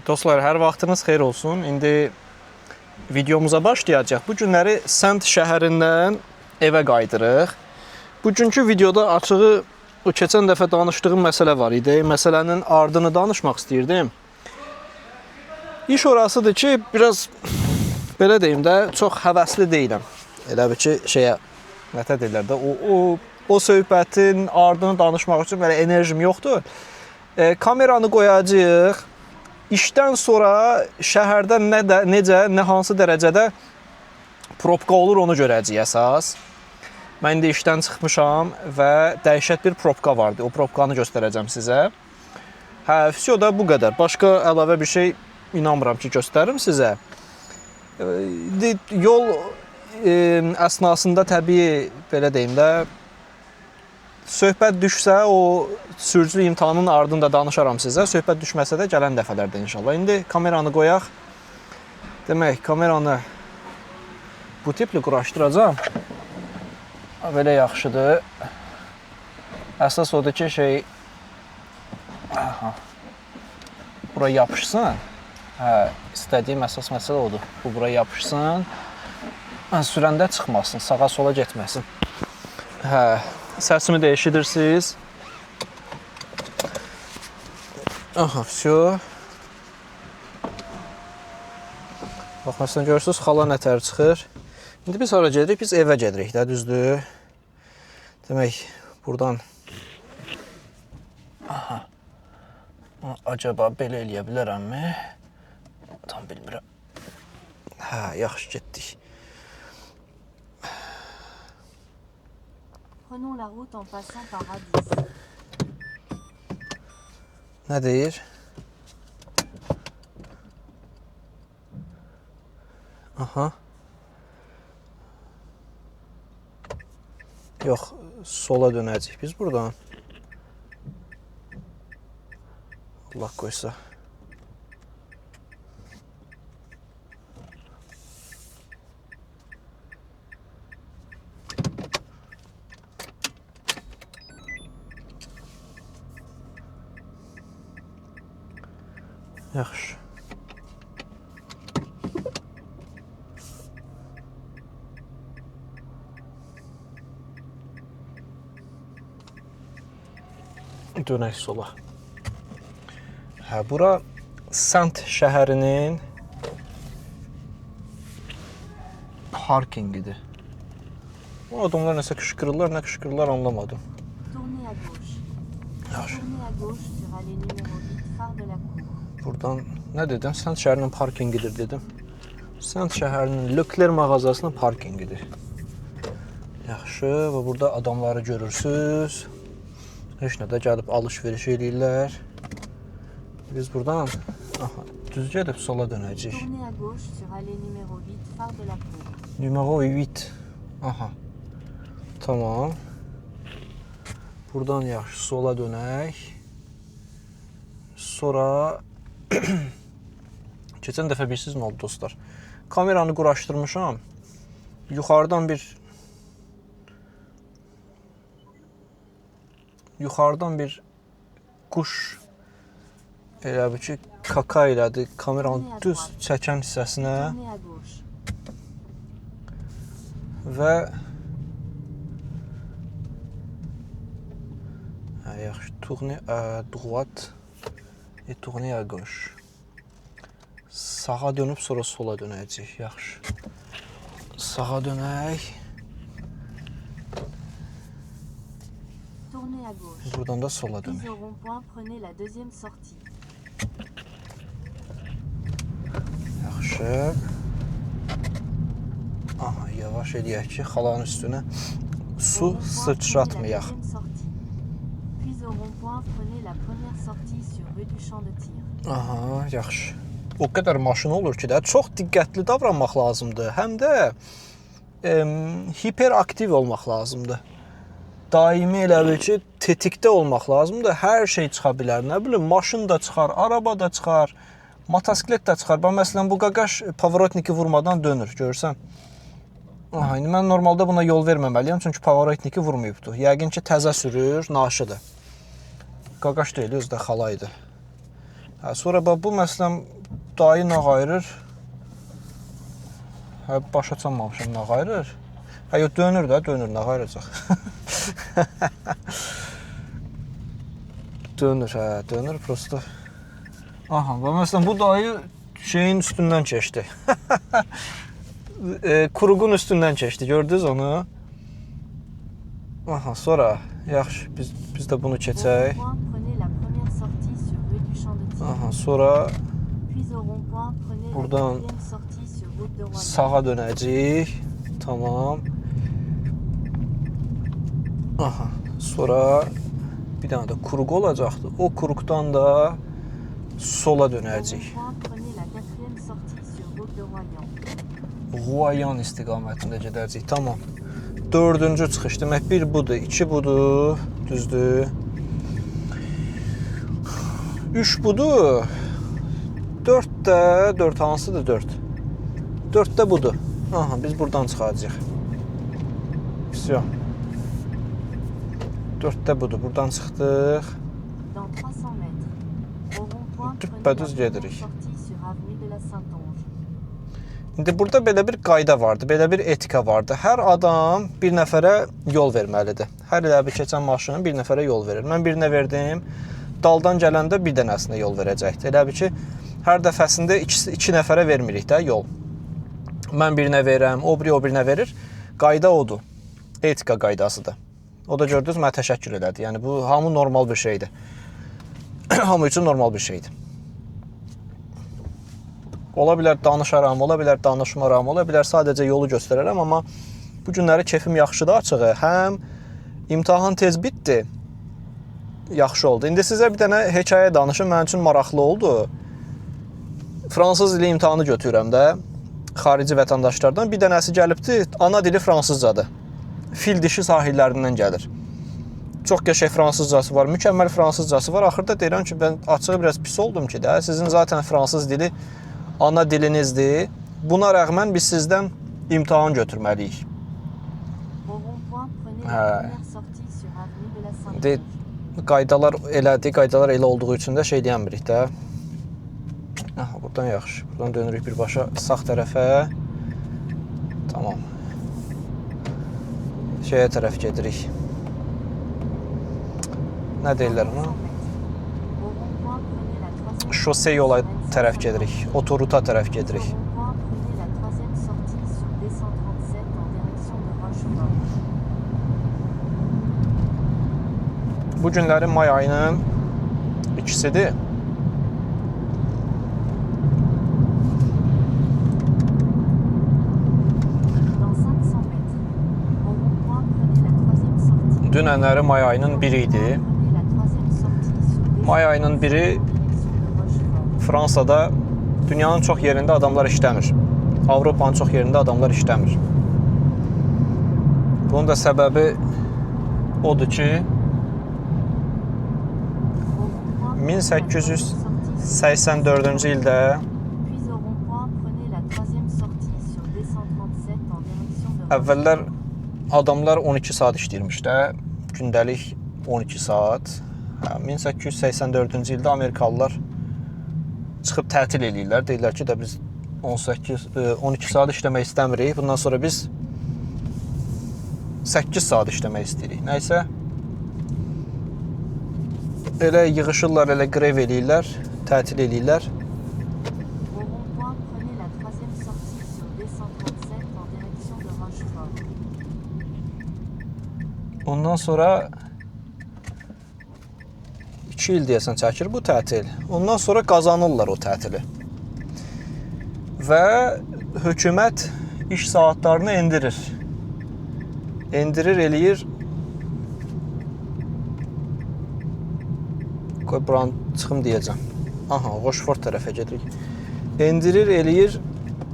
Dostlar, hər vaxtınız xeyir olsun. İndi videomuza başlayacaq. Bu günləri Sənt şəhərindən evə qaydırıq. Bugünkü videoda açığı o keçən dəfə danışdığım məsələ var idi. Məsələnin ardını danışmaq istəyirdim. İş orasıdır ki, biraz belə deyim də, çox həvəsli deyiləm. Elə bir ki, nətə deyirlər də, o söhbətin ardını danışmaq üçün belə enerjim yoxdur. Kameranı qoyacağıq. İşdən sonra şəhərdə necə, nə hansı dərəcədə probka olur onu görəcəyik əsas. Mən indi işdən çıxmışam və dəhşət bir probka vardı. O probkanı göstərəcəm sizə. Vəsiyo da bu qədər. Başqa əlavə bir şey inanmıram ki, göstərim sizə. Yol əsnasında təbii, belə deyim də, söhbət düşsə, o sürücülük imtahanının ardında danışaram sizə. Söhbət düşməsə də gələn dəfələrdə inşallah. İndi kameranı qoyaq. Demək, kameranı bu tipli quraşdıracam. Belə yaxşıdır. Əsas odur ki, bura yapışsın. İstədiyim əsas məsələ odur. Bu bura yapışsın. Sürəndə çıxmasın, sağa sola getməsin. Səsimi də eşidirsiniz. Vəsiyo. Bax, məsələn, görürsünüz, xala nətər çıxır. İndi biz hara gedirik? Biz evə gedirik də, düzdür. Demək, buradan acaba belə eləyə bilərəmmi? Tam bilmirəm. Yaxşı getdik. Prenons la route en passant par Radis. Nə deyir? Yox, sola dönəcəyik biz buradan. Allah qoysa. Yaxşı. Dönək sola. Bura Sənt şəhərinin parkingidir. Bu adamlar nəsə qışqırırlar, nə qışqırırlar anlamadım. Tournez à gauche. Yaxşı. Tournez à gauche sur allée numéro 8, phare de la Cour. Buradan nə dedim? Sənt şəhərinin parkingidir dedim. Sənt şəhərinin Leclerc mağazasının parkingidir. Yaxşı, və burada adamları görürsüz. Heç nə də gəlib alış-veriş edirlər. Biz buradan düz gedib sola dönəcəyik. Tournez à gauche sur allée numéro 8, phare de la Cour. Numara 8. Tamam. Buradan yaxşı sola dönək. Sonra keçən dəfə bilirsiniz nə oldu dostlar? Kameranı quraşdırmışam. Yuxarıdan bir quş elə bir ki, kaka elədi kameranın düz çəkən hissəsinə Tournez à gauche. və yaxşı, tournez à droite et tournez à gauche. Sağa dönüb sonra sola dönəcəyik. Yaxşı. Sağa dönək. Tournez à gauche. Buradan da sola Puis dönək. au rond-point, prenez la deuxième sortie. Yaxşı. Yavaş eləyək ki, xalanın üstünə su sıçratmayaq. Puis au rond-point, prenez la première sortie sur rue du Champ de Tir. Yaxşı. O qədər maşın olur ki də, çox diqqətli davranmaq lazımdır. Həm də hiperaktiv olmaq lazımdır. Daimi elə bil ki, tetikdə olmaq lazımdır. Hər şey çıxa bilər. Nə bilim, maşın da çıxar, araba da çıxar, motosiklet də çıxar. Məsələn, bu qaqaş pavorotniki vurmadan dönür, görürsən? İndi mən normalda buna yol verməməliyəm, çünki pavorotniki vurmayıbdır. Yəqin ki, təzə sürür, naşıdır. Qaqaş deyil, özü də xalaydı. Hə, sonra bax bu məsələn dayı nə qayırır? Hə, başa çanmamışam nə qayırır? Hə, yox, dönür də, dönür, nə qayıracaq? Dönür, hə, dönür prosta. Aha, və məsələn bu dayı şeyin üstündən keçdi. Kuruğun üstündən keçdi, gördünüz onu? Aha, sonra yaxşı, biz də bunu keçək. Aha, sonra buradan sağa dönəcəyik. Tamam. Aha, sonra bir dənə də kuruq olacaqdı. O kuruqdan da sola dönəcəyik. Royan istiqamətində gedəcəyik. Tamam. 4-cü çıxış. Demək, 1 budur, 2 budur, düzdür. 3 budur. 4 də, 4 hansıdır 4? 4 də budur. Aha, biz buradan çıxacağıq. Всё. 4 də budur. Buradan çıxdıq. Düppədüz gedirik. İndi burada belə bir qayda vardı, belə bir etika vardı. Hər adam bir nəfərə yol verməlidir. Hər elə bir keçən maşın bir nəfərə yol verir. Mən birinə verdim, daldan gələndə bir dənəsinə yol verəcəkdir. Elə bir ki, hər dəfəsində iki nəfərə vermirik də yol. Mən birinə verirəm, o birinə verir. Qayda odur. Etika qaydasıdır. O da gördünüz, mənə təşəkkür elədi. Yəni bu hamı normal bir şeydir. Hamı üçün normal bir şeydir. Ola bilər danışaram, ola bilər danışmaram, ola bilər sadəcə yolu göstərərəm, amma bu günləri keyfim yaxşıdır açığı. Həm imtahan tez bitdi, yaxşı oldu. İndi sizə bir dənə hekayə danışım, mənim üçün maraqlı oldu. Fransız dili imtahanı götürürəm də, xarici vətəndaşlardan. Bir dənəsi gəlibdi, ana dili fransızcadır. Fil dişi sahillərindən gəlir. Çox qəşəng fransızcası var, mükəmməl fransızcası var. Axırda deyirəm ki, mən açığı biraz pis oldum ki də, sizin zaten fransız dili ana dilinizdir. Buna rəğmən biz sizdən imtahan götürməliyik. Hə. Qaydalar elədir, qaydalar elə olduğu üçün də şey deyəmirik də. Aha, buradan yaxşı. Buradan dönürük birbaşa sağ tərəfə. Tamam. Şeyə tərəf gedirik. Nə deyirlər ona? Şose yola tərəf gedirik. Otoruta tərəf gedirik. Bu günləri may ayının 2-sidir. Dünənləri may ayının 1-i idi. May ayının 1-i Fransada dünyanın çox yerində adamlar işləmir. Avropanın çox yerində adamlar işləmir. Bunun da səbəbi odur ki, 1884-cü ildə əvvəllər adamlar 12 saat işləyirmiş də, gündəlik 12 saat. 1884-cü ildə Amerikalılar çıxıb tətil eləyirlər. Deyirlər ki, də biz 12 saat işləmək istəmirik. Bundan sonra biz 8 saat işləmək istəyirik. Nəysə, elə yığışırlar, elə grev eləyirlər, tətil eləyirlər. Ondan sonra 2 il deyəsən çəkir bu tətil. Ondan sonra qazanırlar o tətili. Və hökumət iş saatlarını endirir. Endirir, eləyir. Qoy buranı çıxım deyəcəm. Aha, Rochefort tərəfə gedirik. Endirir, eləyir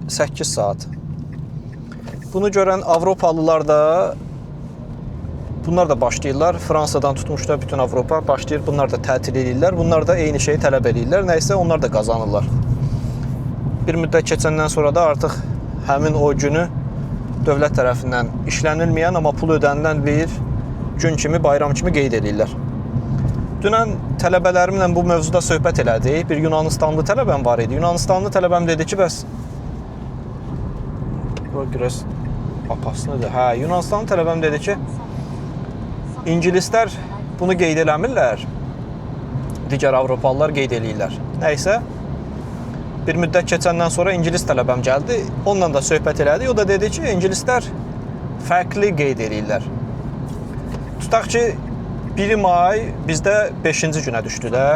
8 saat. Bunu görən Avropalılar da bunlar da başlayırlar. Fransadan tutmuşlar bütün Avropa başlayır. Bunlar da tətil edirlər. Bunlar da eyni şeyi tələb edirlər. Nəysə onlar da qazanırlar. Bir müddət keçəndən sonra da artıq həmin o günü dövlət tərəfindən işlənilməyən, amma pul ödənilən bir gün kimi, bayram kimi qeyd edirlər. Dünən tələbələrimlə bu mövzuda söhbət elədik. Bir Yunanistanlı tələbəm var idi. Yunanistanlı tələbəm dedi ki, bəs progress apaslıdır. Hə, Yunanistanlı tələbəm dedi ki, İngilislər bunu qeyd eləmirlər. Digər Avropalılar qeyd eləyirlər. Nəysə, bir müddət keçəndən sonra İngilis tələbəm gəldi. Onunla da söhbət elədik. O da dedi ki, İngilislər fərqli qeyd eləyirlər. Tutaq ki, 1 may bizdə 5-ci günə düşdü də.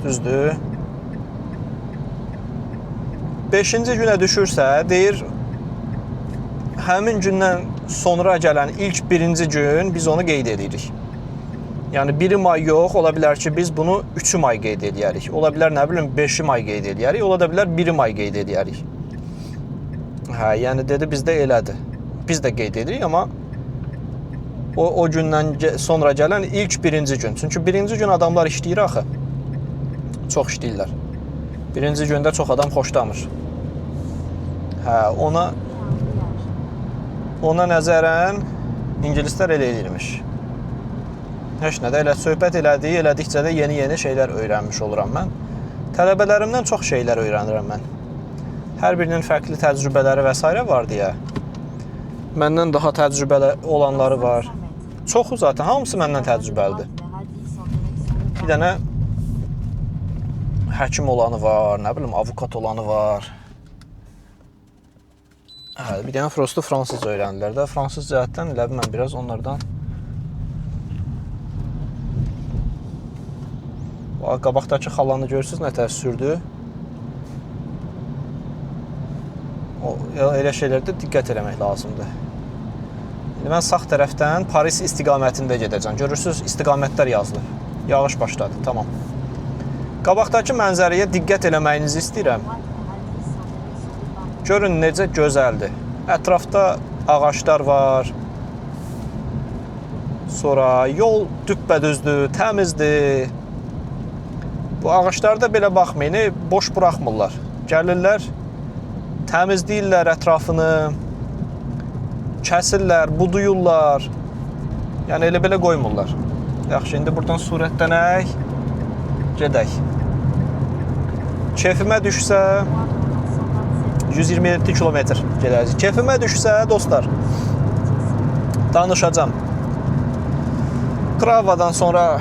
Düzdür. 5-ci günə düşürsə, deyir, həmin gündən sonra gələn ilk 1-ci gün biz onu qeyd edirik. Yəni 1 may yox, ola bilər ki, biz bunu 3 may qeyd edərik. Ola bilər, nə bilim, 5 may qeyd edərik. Ola da bilər 1 may qeyd edərik. Hə, yəni dedi, bizdə elədir. Biz də qeyd edirik, amma o gündən sonra gələn ilk 1-ci gün. Çünki 1-ci gün adamlar işləyir axı. Çox işləyirlər. 1-ci gündə çox adam xoşlamır. Hə, ona nəzərən İngilislər elə edirmiş. Heç nə də elə söhbət elədikcə də yeni şeylər öyrənmiş oluram mən. Tələbələrimdən çox şeylər öyrənirəm mən. Hər birinin fərqli təcrübələri və s. var deyə. Məndən daha təcrübəli olanları var. Çoxu zaten, hamısı məndən təcrübəlidir. Bir dənə həkim olanı var, nə bilim, avukat olanı var. Hə, bir dənə prosto fransızca öyrənirlər də. Fransız cəhətdən elə mən biraz onlardan qabaqdakı xalanı görürsünüz, nə təəssürdür. Elə şeylərdə diqqət eləmək lazımdır. İndi mən sağ tərəfdən Paris istiqamətində gedəcəm. Görürsünüz, istiqamətlər yazılır. Yağış başladı, tamam. Qabaqdakı mənzərəyə diqqət eləməyinizi istəyirəm. Görün, necə gözəldir. Ətrafda ağaclar var. Sonra yol düppədüzdür, təmizdir. Bu ağaclarda belə baxmayın, boş buraxmırlar. Gəlirlər, təmizləyirlər ətrafını, kəsirlər, buduyurlar. Yəni elə belə qoymurlar. Yaxşı, indi buradan sürətlənək, gedək. Keyfimə düşsə 127 kilometr gedəcək. Keyfimə düşsə, dostlar, danışacağam. Pravadan sonra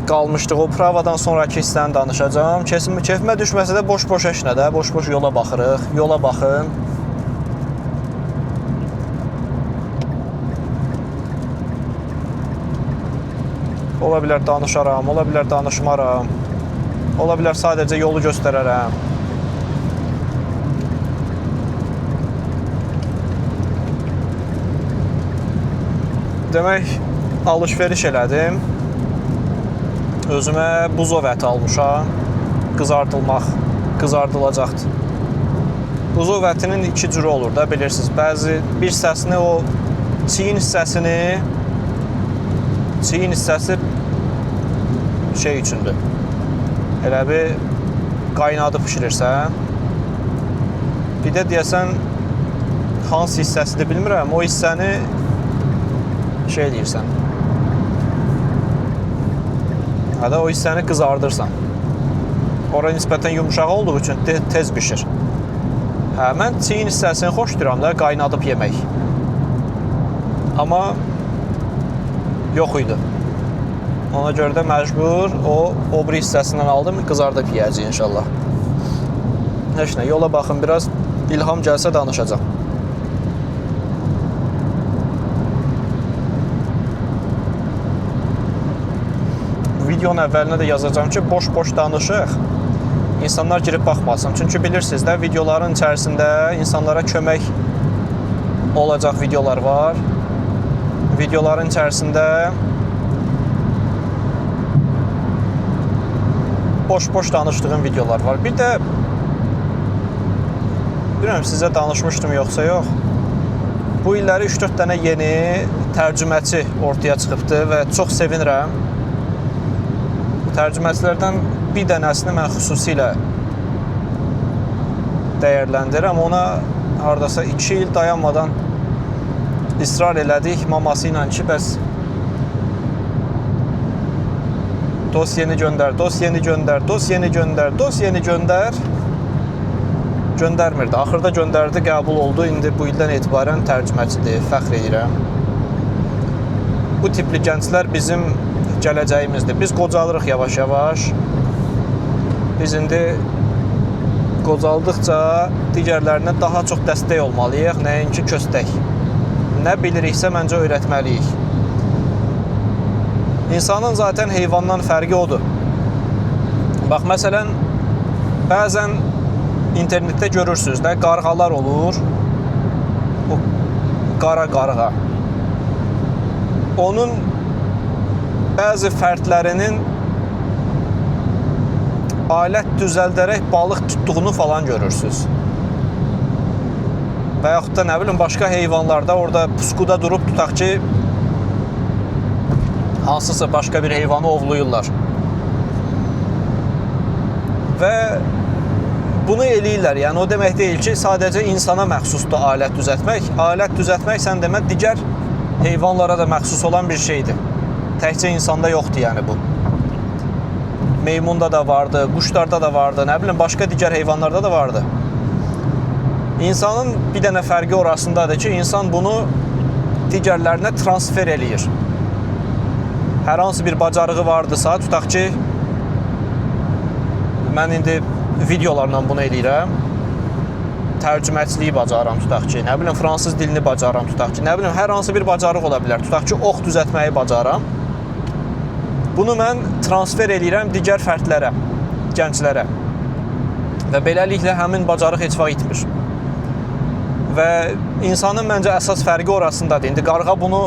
qalmışdıq, o Pravadan sonraki hissəni danışacağam. Keyfimə düşməsə də boş-boş heç nə də, boş-boş yola baxırıq. Yola baxın. Ola bilər danışaram, ola bilər danışmaram. Ola bilər sadəcə yolu göstərərəm. Demək, alış-veriş elədim. Özümə buzov əti almışam. Qızardılacaqdır. Buzov ətinin 2 cürü olur da, bilirsiniz. Bəzi bir hissəsini, o çiyin hissəsi şey üçündür. Elə bir qaynadıb pişirirsən. Bir də deyəsən, hansı hissəsidir bilmirəm, o hissəni şey deyirsən. Hədə o hissəni qızardırsan. Ora nisbətən yumuşaq olduğu üçün tez pişir. Hə, mən çiyin hissəsini xoş deyirəm da, qaynadıb yemək. Amma yox idi. Ona görə də məcbur o biri hissəsindən aldım, qızardıb yiyəcək inşallah. Heç nə, yola baxın, biraz ilham gəlsə danışacağam. Videonun əvvəlinə də yazacağım ki, boş-boş danışıq, insanlar girib baxmasın. Çünki bilirsiniz də, videoların içərisində insanlara kömək olacaq videolar var. Videoların içərisində boş-boş danışdığım videolar var. Bir də bilmirəm, sizə danışmışdım yoxsa yox. Bu illəri 3-4 dənə yeni tərcüməçi ortaya çıxıbdır və çox sevinirəm. Tərcüməçilərdən bir dənəsini mən xüsusilə dəyərləndirirəm. Ona hardasa 2 il dayanmadan israr elədik maması ilə ki, bəs Dosyeni göndər, dosyeni göndər, dosyeni göndər, dosyeni göndər. Göndərmirdi. Axırda göndərdi, qəbul oldu. İndi bu ildən etibarən tərcüməçidir. Fəxr edirəm. Bu tipli gənclər bizim gələcəyimizdir. Biz qocalırıq yavaş-yavaş. Biz indi qocaldıqca digərlərinə daha çox dəstək olmalıyıq, nəinki köstək. Nə biliriksə, məncə öyrətməliyik. İnsanın zaten heyvandan fərqi odur. Bax, məsələn, bəzən internetdə görürsünüz də, qarğalar olur. O qara qarğa. Onun bəzi fərdlərinin alət düzəldərək balıq tutduğunu falan görürsünüz. Və yaxud da, nə bilim, başqa heyvanlarda orada puskuda durub tutaq ki, hansısa başqa bir heyvanı ovluyurlar. Və bunu eləyirlər. Yəni, o demək deyil ki, sadəcə insana məxsusdur alət düzəltmək. Alət düzəltmək, sən demə, digər heyvanlara da məxsus olan bir şeydir. Təkcə insanda yoxdur, yəni bu. Meymunda da vardı, quşlarda da vardı, nə bilim, başqa digər heyvanlarda da vardı. İnsanın bir dənə fərqi orasındadır ki, insan bunu digərlərinə transfer eləyir. Hər hansı bir bacarığı vardısa, tutaq ki, mən indi videolarla bunu eləyirəm. Tərcüməçiliyi bacarıram, tutaq ki, nə bilim, fransız dilini bacarıram, tutaq ki, nə bilim, hər hansı bir bacarıq ola bilər. Tutaq ki, ox düzəltməyi bacarıram. Bunu mən transfer eləyirəm digər fərdlərə, gənclərə. Və beləliklə həmin bacarıq heç vaxt itmir. Və insanın məncə əsas fərqi orasındadır. İndi qarğa bunu,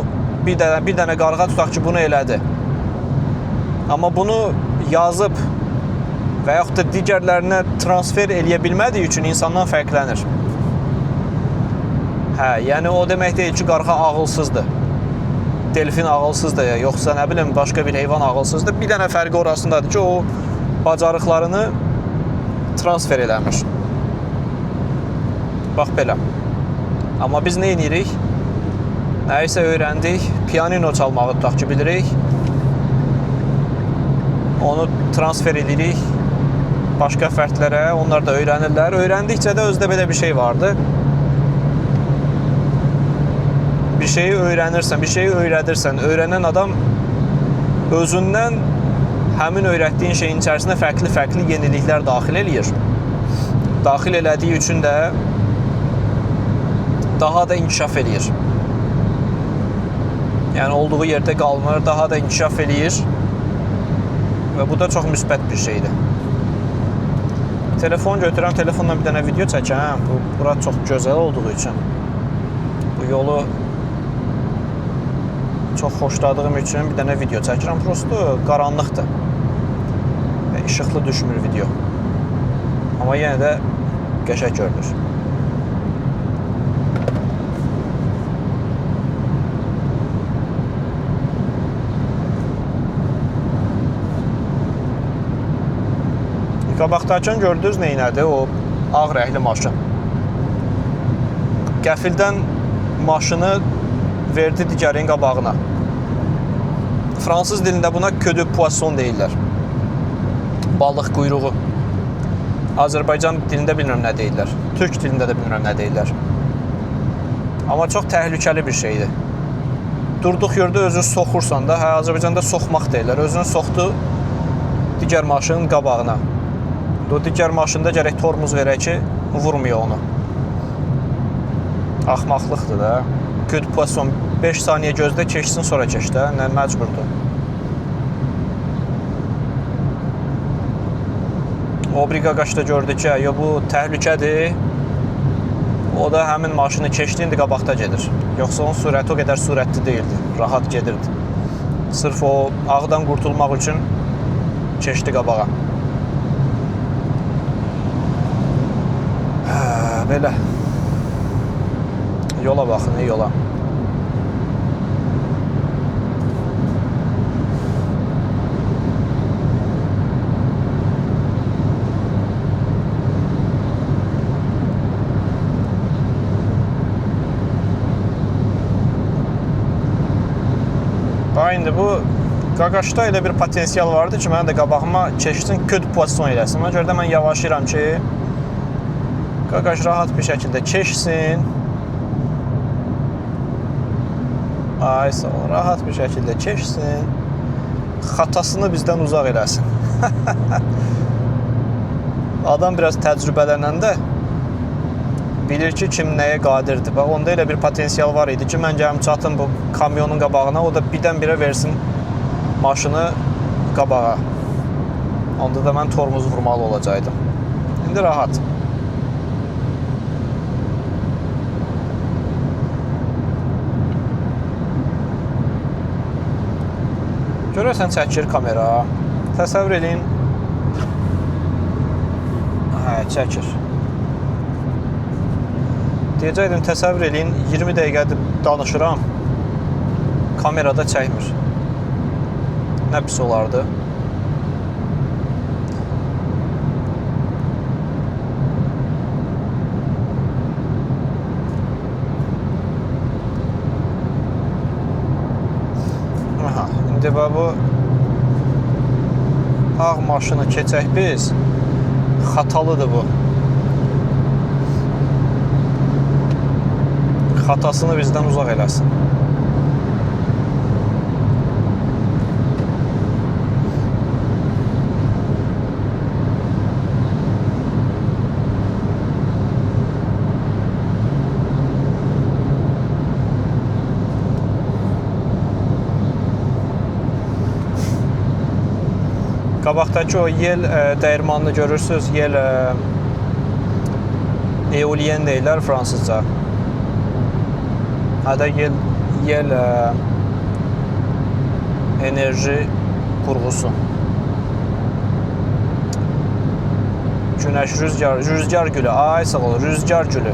bir dənə qarğa tutaq ki, bunu elədi. Amma bunu yazıb və yaxud da digərlərinə transfer eləyə bilmədiyi üçün insandan fərqlənir. Hə, yəni o demək deyil ki, qarğa ağılsızdır. Delfin ağılsızdır, yoxsa nə bilim, başqa bir heyvan ağılsızdır. Bir dənə fərqi orasındadır ki, o bacarıqlarını transfer eləmir. Bax belə. Amma biz nə edirik? Nəyisə öyrəndik, pianino çalmağı tutaq ki, bilirik. Onu transfer edirik başqa fərdlərə, onlar da öyrənirlər. Öyrəndikcə də özdə belə bir şey vardır. Bir şeyi öyrənirsən, bir şeyi öyrədirsən. Öyrənən adam özündən həmin öyrətdiyin şeyin içərisində fərqli yeniliklər daxil eləyir. Daxil elədiyi üçün də daha da inkişaf eləyir. Yəni, olduğu yerdə qalmır, daha da inkişaf eləyir. Və bu da çox müsbət bir şeydir. Telefon götürəm, telefonla bir dənə video çəkəm. Bura çox gözəl olduğu üçün. Bu yolu çox xoşladığım üçün bir dənə video çəkirəm. Prosto qaranlıqdır. Və işıqlı düşmür video. Amma yenə də qəşəng görünür. Qabaqdakını gördünüz neynədir? O ağ rəngli maşın. Qəfildən maşını verdi digərin qabağına. Fransız dilində buna queue de poisson deyirlər. Balıq quyruğu. Azərbaycan dilində bilmirəm nə deyirlər. Türk dilində də bilmirəm nə deyirlər. Amma çox təhlükəli bir şeydir. Durduq yerdə özünü soxursan da, Azərbaycanda soxmaq deyirlər. Özünü soxdu digər maşının qabağına. O digər maşında gərək tormuz verək ki, vurmuyor onu. Axmaqlıqdır da. Queue de poisson 5 saniyə gözdə keçsin, sonra keç də. Nə məcburdur. O biri qaqaş da gördü ki, bu təhlükədir. O da həmin maşını keçdi, indi qabaqda gedir. Yoxsa onun sürəti o qədər sürətli deyildi. Rahat gedirdi. Sırf o ağdan qurtulmaq üçün keçdi qabağa. Belə. Yola baxın, yola. Bax, indi bu Qaqaşda elə bir potensial vardı ki, mənə də qabağıma keçsin, kötü pozisiyon eləsin. Ona görə də mən yavaşlayıram ki, Qaqaş rahat bir şəkildə keçsin. Ay sağ ol, rahat bir şəkildə keçsin. Xatasını bizdən uzaq eləsin. Adam biraz təcrübələnəndə bilir ki, kim nəyə qadirdir. Bax, onda elə bir potensial var idi ki, mən gəlim çatım bu kamyonun qabağına, o da birdən-birə versin maşını qabağa. Onda da mən tormozu vurmalı olacaqdım. İndi rahat. Görürsən çəkir kamera. Təsəvvür edin. Hə, çəkir. Deyəcəkdim, təsəvvür edin, 20 dəqiqədir danışıram. Kamerada çəkmir. Nə pis olardı. Aha, indi bu ağ maşını keçək biz. Xatalıdır bu. Xatasını bizdən uzaq eləsin. Qabaqdakı o yel dəyirmanını görürsünüz. Yel eoliyen deyirlər fransızca. Hədə yel enerji qurğusu. Günəş, rüzgar gülü. Ay sağ ol, rüzgar gülü.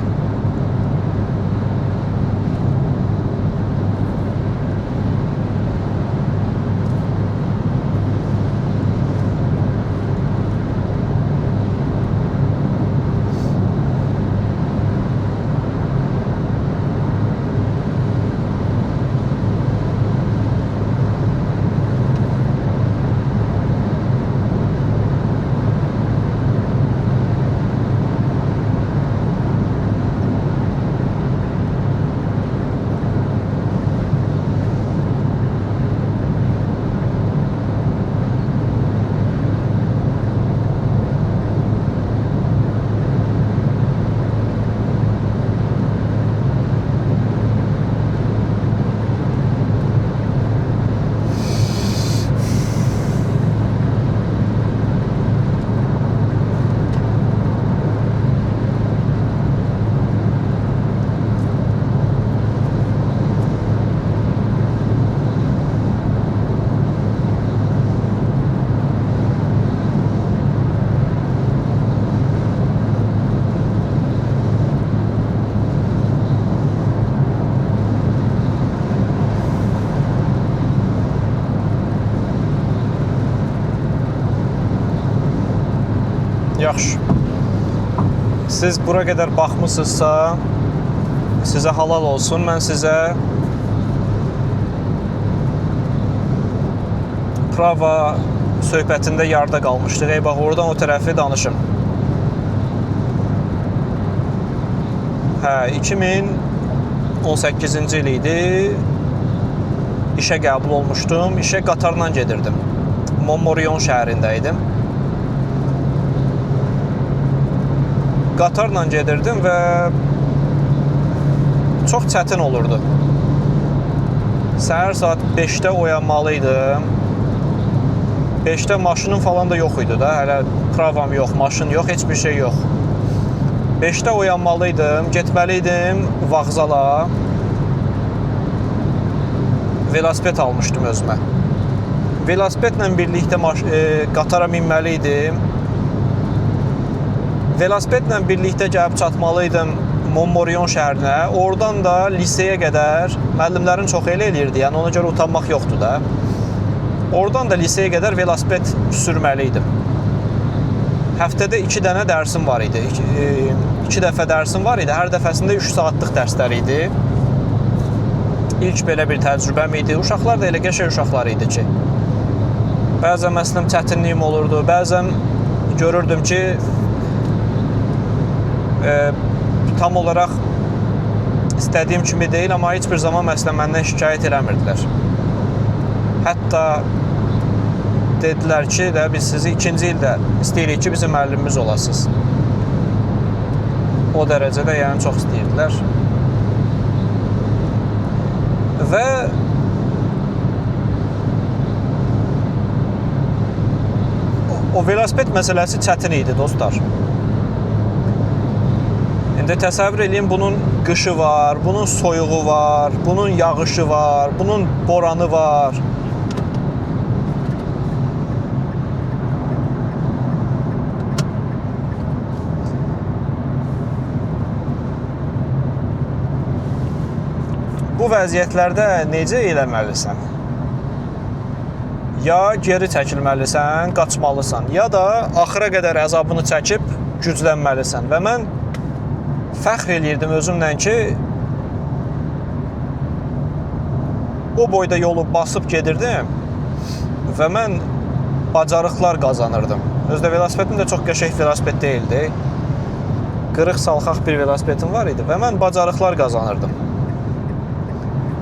Yaxşı. Siz bura qədər baxmısınızsa, sizə halal olsun. Mən sizə Prava söhbətində yarıda qalmışdıq. Bax, oradan o tərəfi danışım. Hə, 2018-ci il idi. İşə qəbul olmuşdum. İşə qatarla gedirdim. Montmorillon şəhərində idim. Qatarla gedirdim və çox çətin olurdu. Səhər saat 5-də oyanmalıydım. 5-də maşınım falan da yox idi da. Hələ pravam yox, maşın yox, heç bir şey yox. 5-də oyanmalıydım, getməliydim vağzala. Velosiped almışdım özümə. Velosipedlə birlikdə qatara minməliydim. Velosipedlə birlikdə gəlib çatmalıydım Montmorillon şəhərinə. Oradan da liseyə qədər müəllimlərin çox elə eləyirdi. Yəni ona görə utanmaq yoxdur da. Oradan da liseyə qədər velosiped sürməliydim. Həftədə 2 dənə dərsim var idi. 2 dəfə dərsim var idi. Hər dəfəsində 3 saatlıq dərslər idi. İlk belə bir təcrübəm idi. Uşaqlar da elə qəşəng uşaqlar idi ki, Bəzən məsələn çətinliyim olurdu. Bəzən görürdüm ki, tam olaraq istədiyim kimi deyil, amma heç bir zaman məsələn məndən şikayət eləmirdilər. Hətta dedilər ki, biz sizi 2-ci ildə istəyirik ki, bizim müəllimimiz olasınız. O dərəcədə yəni çox istəyirdilər. Və o velosiped məsələsi çətin idi dostlar. İndi təsəvvür edin, bunun qışı var, bunun soyuğu var, bunun yağışı var, bunun boranı var. Bu vəziyyətlərdə necə eləməlisən? Ya geri çəkilməlisən, qaçmalısan, ya da axıra qədər əzabını çəkib güclənməlisən. Və mən fəxr eləyirdim özümlə ki, o boyda yolu basıb gedirdim və mən bacarıqlar qazanırdım. Özdə velosipedim də çox qəşəng velosiped deyildi. Qırıq salxaq bir velosipedim var idi və mən bacarıqlar qazanırdım.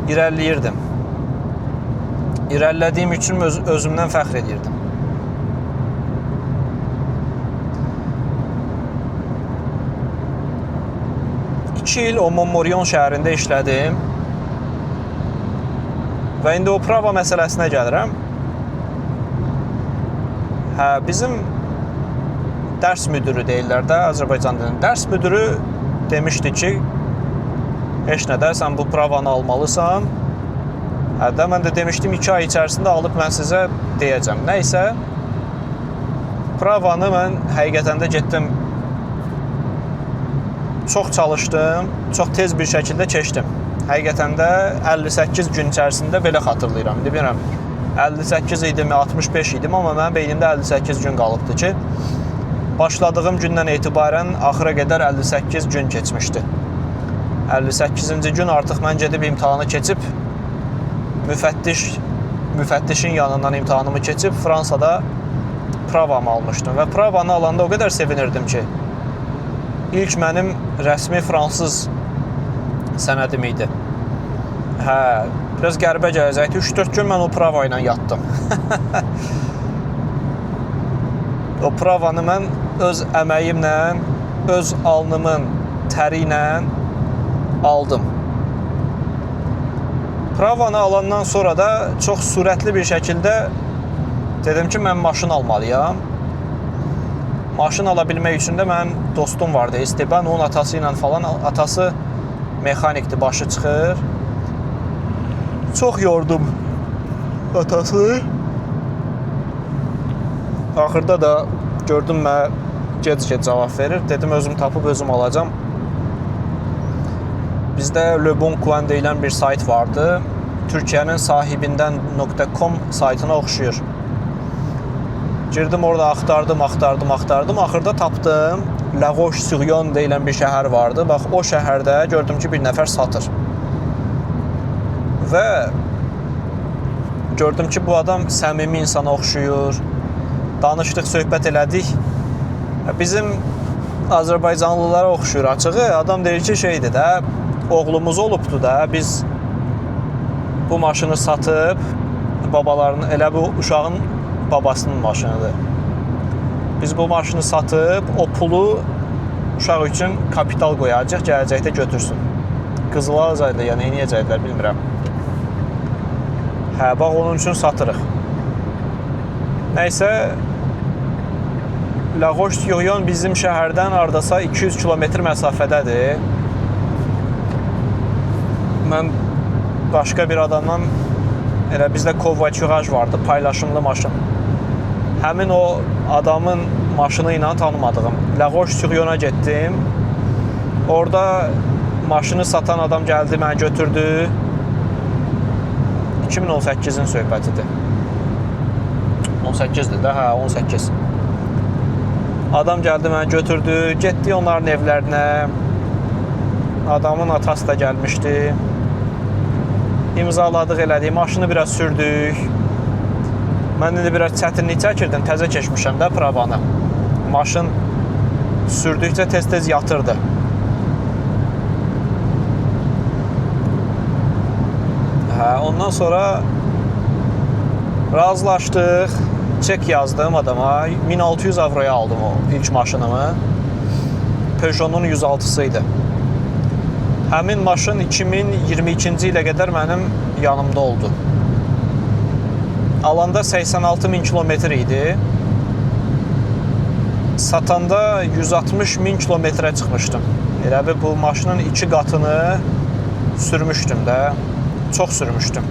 İrəliyirdim. İrəlilədiyim üçün özümdən fəxr edirdim. İki il o Montmorillon şəhərində işlədim. Və indi o prava məsələsinə gəlirəm. Bizim dərs müdürü deyirlər də Azərbaycan dilində. Dərs müdürü demişdi ki, heç nədə, sən bu pravanı almalısan. Mən də demişdim, 2 ay içərisində alıb mən sizə deyəcəm. Nəysə, pravanı mən həqiqətən də getdim. Çox çalışdım, çox tez bir şəkildə keçdim. Həqiqətən də 58 gün içərisində belə xatırlayıram. İndi bilmirəm, 58 idim, 65 idim, amma mənim beynimdə 58 gün qalıbdı ki, başladığım gündən etibarən axıra qədər 58 gün keçmişdi. 58-ci gün artıq mən gedib imtahanı keçib, müfəttişin yanından imtahanımı keçib Fransada pravamı almışdım. Və pravanı alanda o qədər sevinirdim ki, ilk mənim rəsmi fransız sənədim idi. Biraz qəribə gələcəkdi. 3-4 gün mən o prava ilə yatdım. O pravanı mən öz əməyimlə, öz alnımın təri ilə aldım. Pravanı alandan sonra da çox sürətli bir şəkildə dedim ki, mən maşın almalıyam. Maşın ala bilmək üçün də mənim dostum vardı, Esteban, onun atası ilə falan. Atası mexanikdir, başı çıxır. Çox yordum atası. Axırda da gördüm mən gec-gec cavab verir. Dedim, özüm tapıb özüm alacam. Bizdə Le Bon Coin deyilən bir sayt vardı. Türkiyənin sahibindən.com saytına oxşuyur. Girdim orada, axtardım. Axırda tapdım. La Roche-sur-Yon deyilən bir şəhər vardı. Bax, o şəhərdə gördüm ki, bir nəfər satır. Və gördüm ki, bu adam səmimi insana oxşuyur. Danışdıq, söhbət elədik. Bizim Azərbaycanlılara oxşuyur açığı. Adam deyir ki, şeydir də, oğlumuz olubdu da, biz bu maşını satıb, babalarını, elə bu uşağın babasının maşınıdır. Biz bu maşını satıb, o pulu uşaq üçün kapital qoyacaq, gələcəkdə götürsün. Qızılı alacaqlar, ya nə edəcəklər, bilmirəm. Bax, onun üçün satırıq. Nəysə, La Roche-sur-Yon bizim şəhərdən hardasa 200 kilometr məsafədədir. Mən başqa bir adamdan, elə bizdə covoituraj vardı, paylaşımlı maşın. Həmin o adamın maşını ilə tanımadığım La Roche-sur-Yona getdim. Orada maşını satan adam gəldi, məni götürdü. 2018-in söhbətidir. 18-dir də, 18. Adam gəldi, məni götürdü, getdi onların evlərinə. Adamın atası da gəlmişdi. İmzaladıq, elədik, maşını biraz sürdük. Mən indi biraz çətinlik çəkirdim, təzə keçmişəm də pravanı. Maşın sürdükcə tez-tez yatırdı. Ondan sonra razılaşdıq, çek yazdım adama. 1600 avroya aldım o ilk maşınımı. Peugeot'un 106-sı idi. Həmin maşın 2022-ci ilə qədər mənim yanımda oldu. Alanda 86.000 kilometr idi. Satanda 160.000 kilometrə çıxmışdım. Elə bir bu maşının 2 qatını sürmüşdüm də. Çox sürmüşdüm.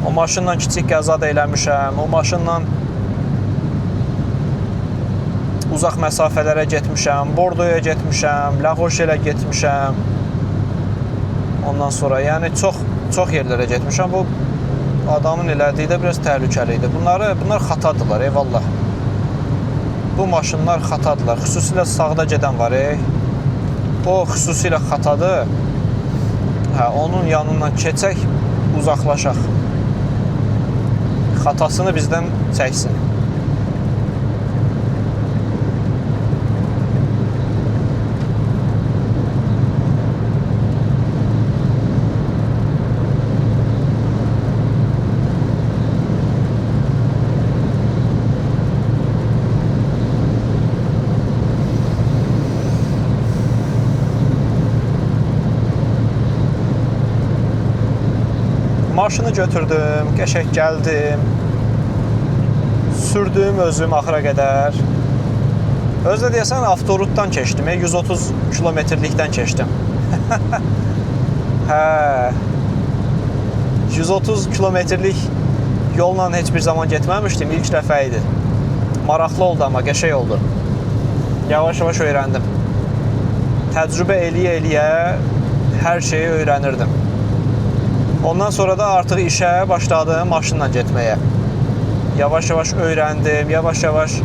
O maşınla kiçik qəza da eləmişəm. O maşınla uzaq məsafələrə getmişəm. Bordoya getmişəm. La Rochelə getmişəm. Ondan sonra, yəni çox yerlərə getmişəm. Bu adamın elədiyi də biraz təhlükəli idi. Bunlar xatadırlar, eyvallah. Bu maşınlar xatadırlar. Xüsusilə sağda gedən var, o xüsusilə xatadır. Onun yanından keçək, uzaqlaşaq. Xatasını bizdən çəksin. Maşını götürdüm, qəşəng gəldim. Sürdüm özüm axıra qədər. Özdə deyəsən avtorutdan keçdim, 130 kilometrlikdən keçdim. 130 kilometrlik yolla heç bir zaman getməmişdim, ilk dəfə idi. Maraqlı oldu amma, qəşəng oldu. Yavaş-yavaş öyrəndim. Təcrübə eləyə-eləyə hər şeyi öyrənirdim. Ondan sonra da artıq işə başladım maşınla getməyə. Yavaş-yavaş öyrəndim, yavaş-yavaş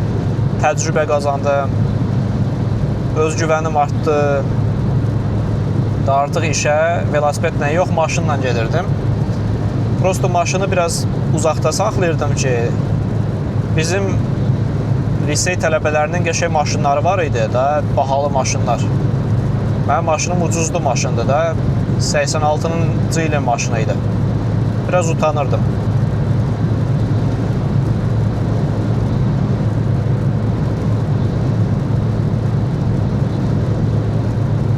təcrübə qazandım. Özgüvənim artdı. Da artıq işə velosipedlə yox, maşınla gedirdim. Prosto maşını biraz uzaqda saxlayırdım ki, bizim lisey tələbələrinin qəşəng maşınları var idi da, bahalı maşınlar. Mənim maşınım ucuzlu maşındır da, 86-cı ilin maşını idi. Biraz utanırdım.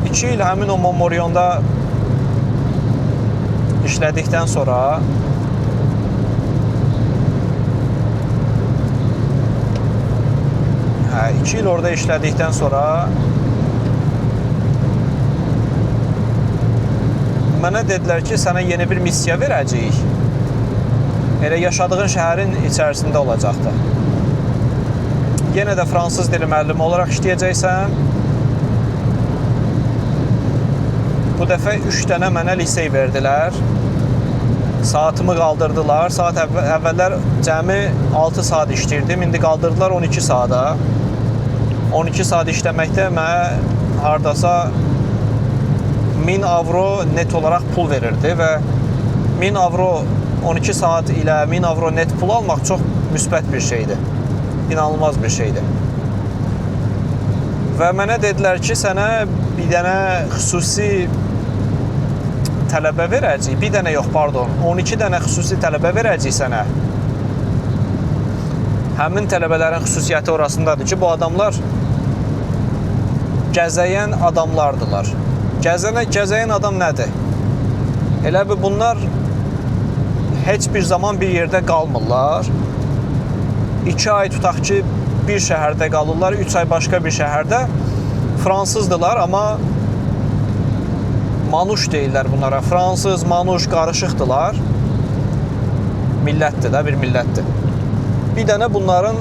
İki il həmin o Montmorillonda işlədikdən sonra iki il orada işlədikdən sonra mənə dedilər ki, sənə yeni bir missiya verəcəyik. Elə yaşadığın şəhərin içərisində olacaqdı. Yenə də fransız dili müəllimi olaraq işləyəcəksən. Bu dəfə 3 dənə mənə lisey verdilər. Saatımı qaldırdılar. Saat əvvəllər cəmi 6 saat işləyirdim. İndi qaldırdılar 12 saata. 12 saat işləməkdə mənə hardasa 1000 avro net olaraq pul verirdi və 1000 avro 12 saat ilə 1000 avro net pul almaq çox müsbət bir şeydir. İnanılmaz bir şeydir. Və mənə dedilər ki, sənə bir dənə xüsusi tələbə verəcəyik. Bir dənə yox, pardon. 12 dənə xüsusi tələbə verəcəyik sənə. Həmin tələbələrin xüsusiyyəti orasındadır ki, bu adamlar gəzəyən adamlardılar. Gəzəyən adam nədir? Elə bir bunlar heç bir zaman bir yerdə qalmırlar. 2 ay tutaq ki, bir şəhərdə qalırlar, 3 ay başqa bir şəhərdə. Fransızdılar, amma manuş deyirlər bunlara. Fransız, manuş qarışıqdılar. Millətdir də, bir millətdir. Bir dənə bunların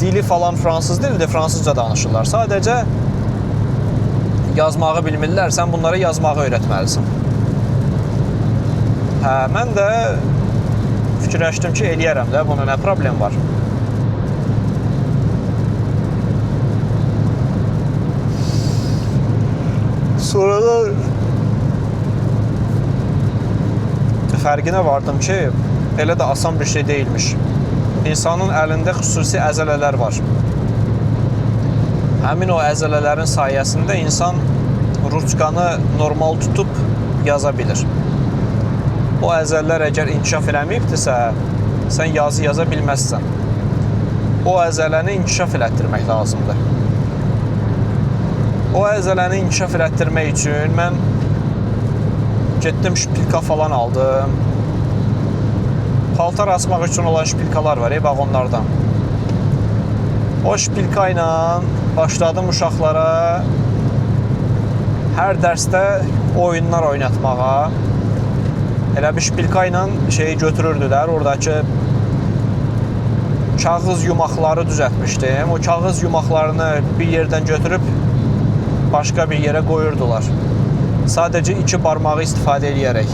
dili falan fransız dilidir, fransızca danışırlar. Sadəcə yazmağı bilmirlər, sən bunlara yazmağı öyrətməlisən. Mən də fikirləşdim ki, eləyərəm də, buna nə problem var? Sonra da fərqinə vardım ki, elə də asan bir şey deyilmiş. İnsanın əlində xüsusi əzələlər var. Həmin o əzələlərin sayəsində insan ruçkanı normal tutub yaza bilir. O əzələlər əgər inkişaf eləməyibdirsə, sən yazı yaza bilməzsən. O əzələni inkişaf elətdirmək lazımdır. O əzələni inkişaf elətdirmək üçün mən getdim, şpilka falan aldım. Paltar asmaq üçün olan şpilkalar var, bax onlardan. O şpilka ilə başladım uşaqlara hər dərsdə oyunlar oynatmağa. Elə bir şpilka ilə şeyi götürürdülər, oradakı kağız yumaqları düzəltmişdim. O kağız yumaqlarını bir yerdən götürüb başqa bir yerə qoyurdular. Sadəcə iki barmağı istifadə edərək.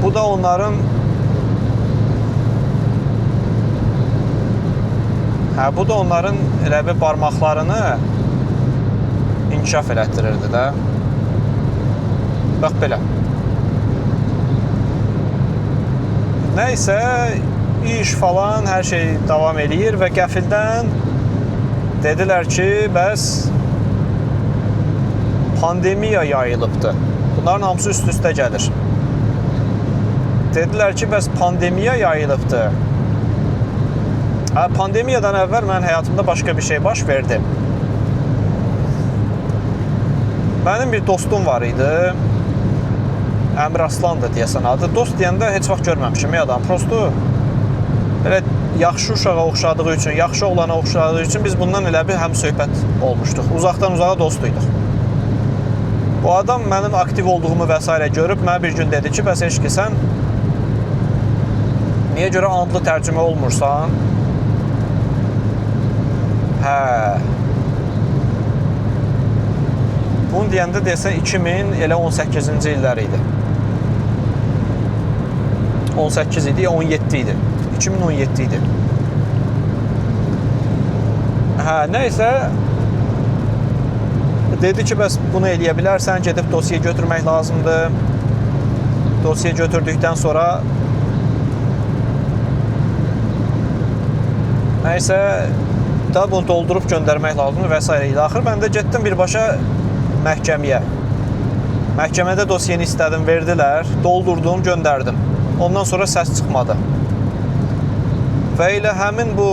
Bu da onların elə bir barmaqlarını inkişaf elətdirirdi də. Bax belə. Nəysə, iş falan, hər şey davam eləyir və qəfildən dedilər ki, bəs pandemiya yayılıbdır. Bunların hamısı üst-üstə gəlir. Dedilər ki, bəs pandemiya yayılıbdır. Pandemiyadan əvvəl mənim həyatımda başqa bir şey baş verdi. Mənim bir dostum var idi. Əmir Aslandır deyəsən adı. Dost deyəndə heç vaxt görməmişim adam. Prosto belə yaxşı uşağa oxşadığı üçün, yaxşı oğlana oxşadığı üçün biz bundan elə bir həm söhbət olmuşduq. Uzaqdan uzağa dost idik. Bu adam mənim aktiv olduğumu və s. görüb mənə bir gün dedi ki, bəs eşki sən niyə görə andlı tərcümə olmursan? Hə. Bunu deyəndə desən 2018-ci illər idi. 18 idi, 17 idi. 2017 idi. Hə, nəysə dedi ki, bəs bunu eləyə bilərsən, gedib dosya götürmək lazımdır. Dosya götürdükdən sonra nəysə da bunu doldurub göndərmək lazımdır və s. idi. Axır mən də getdim birbaşa məhkəməyə. Məhkəmədə dosyanı istədim, verdilər, doldurdum, göndərdim. Ondan sonra səs çıxmadı. Və elə həmin bu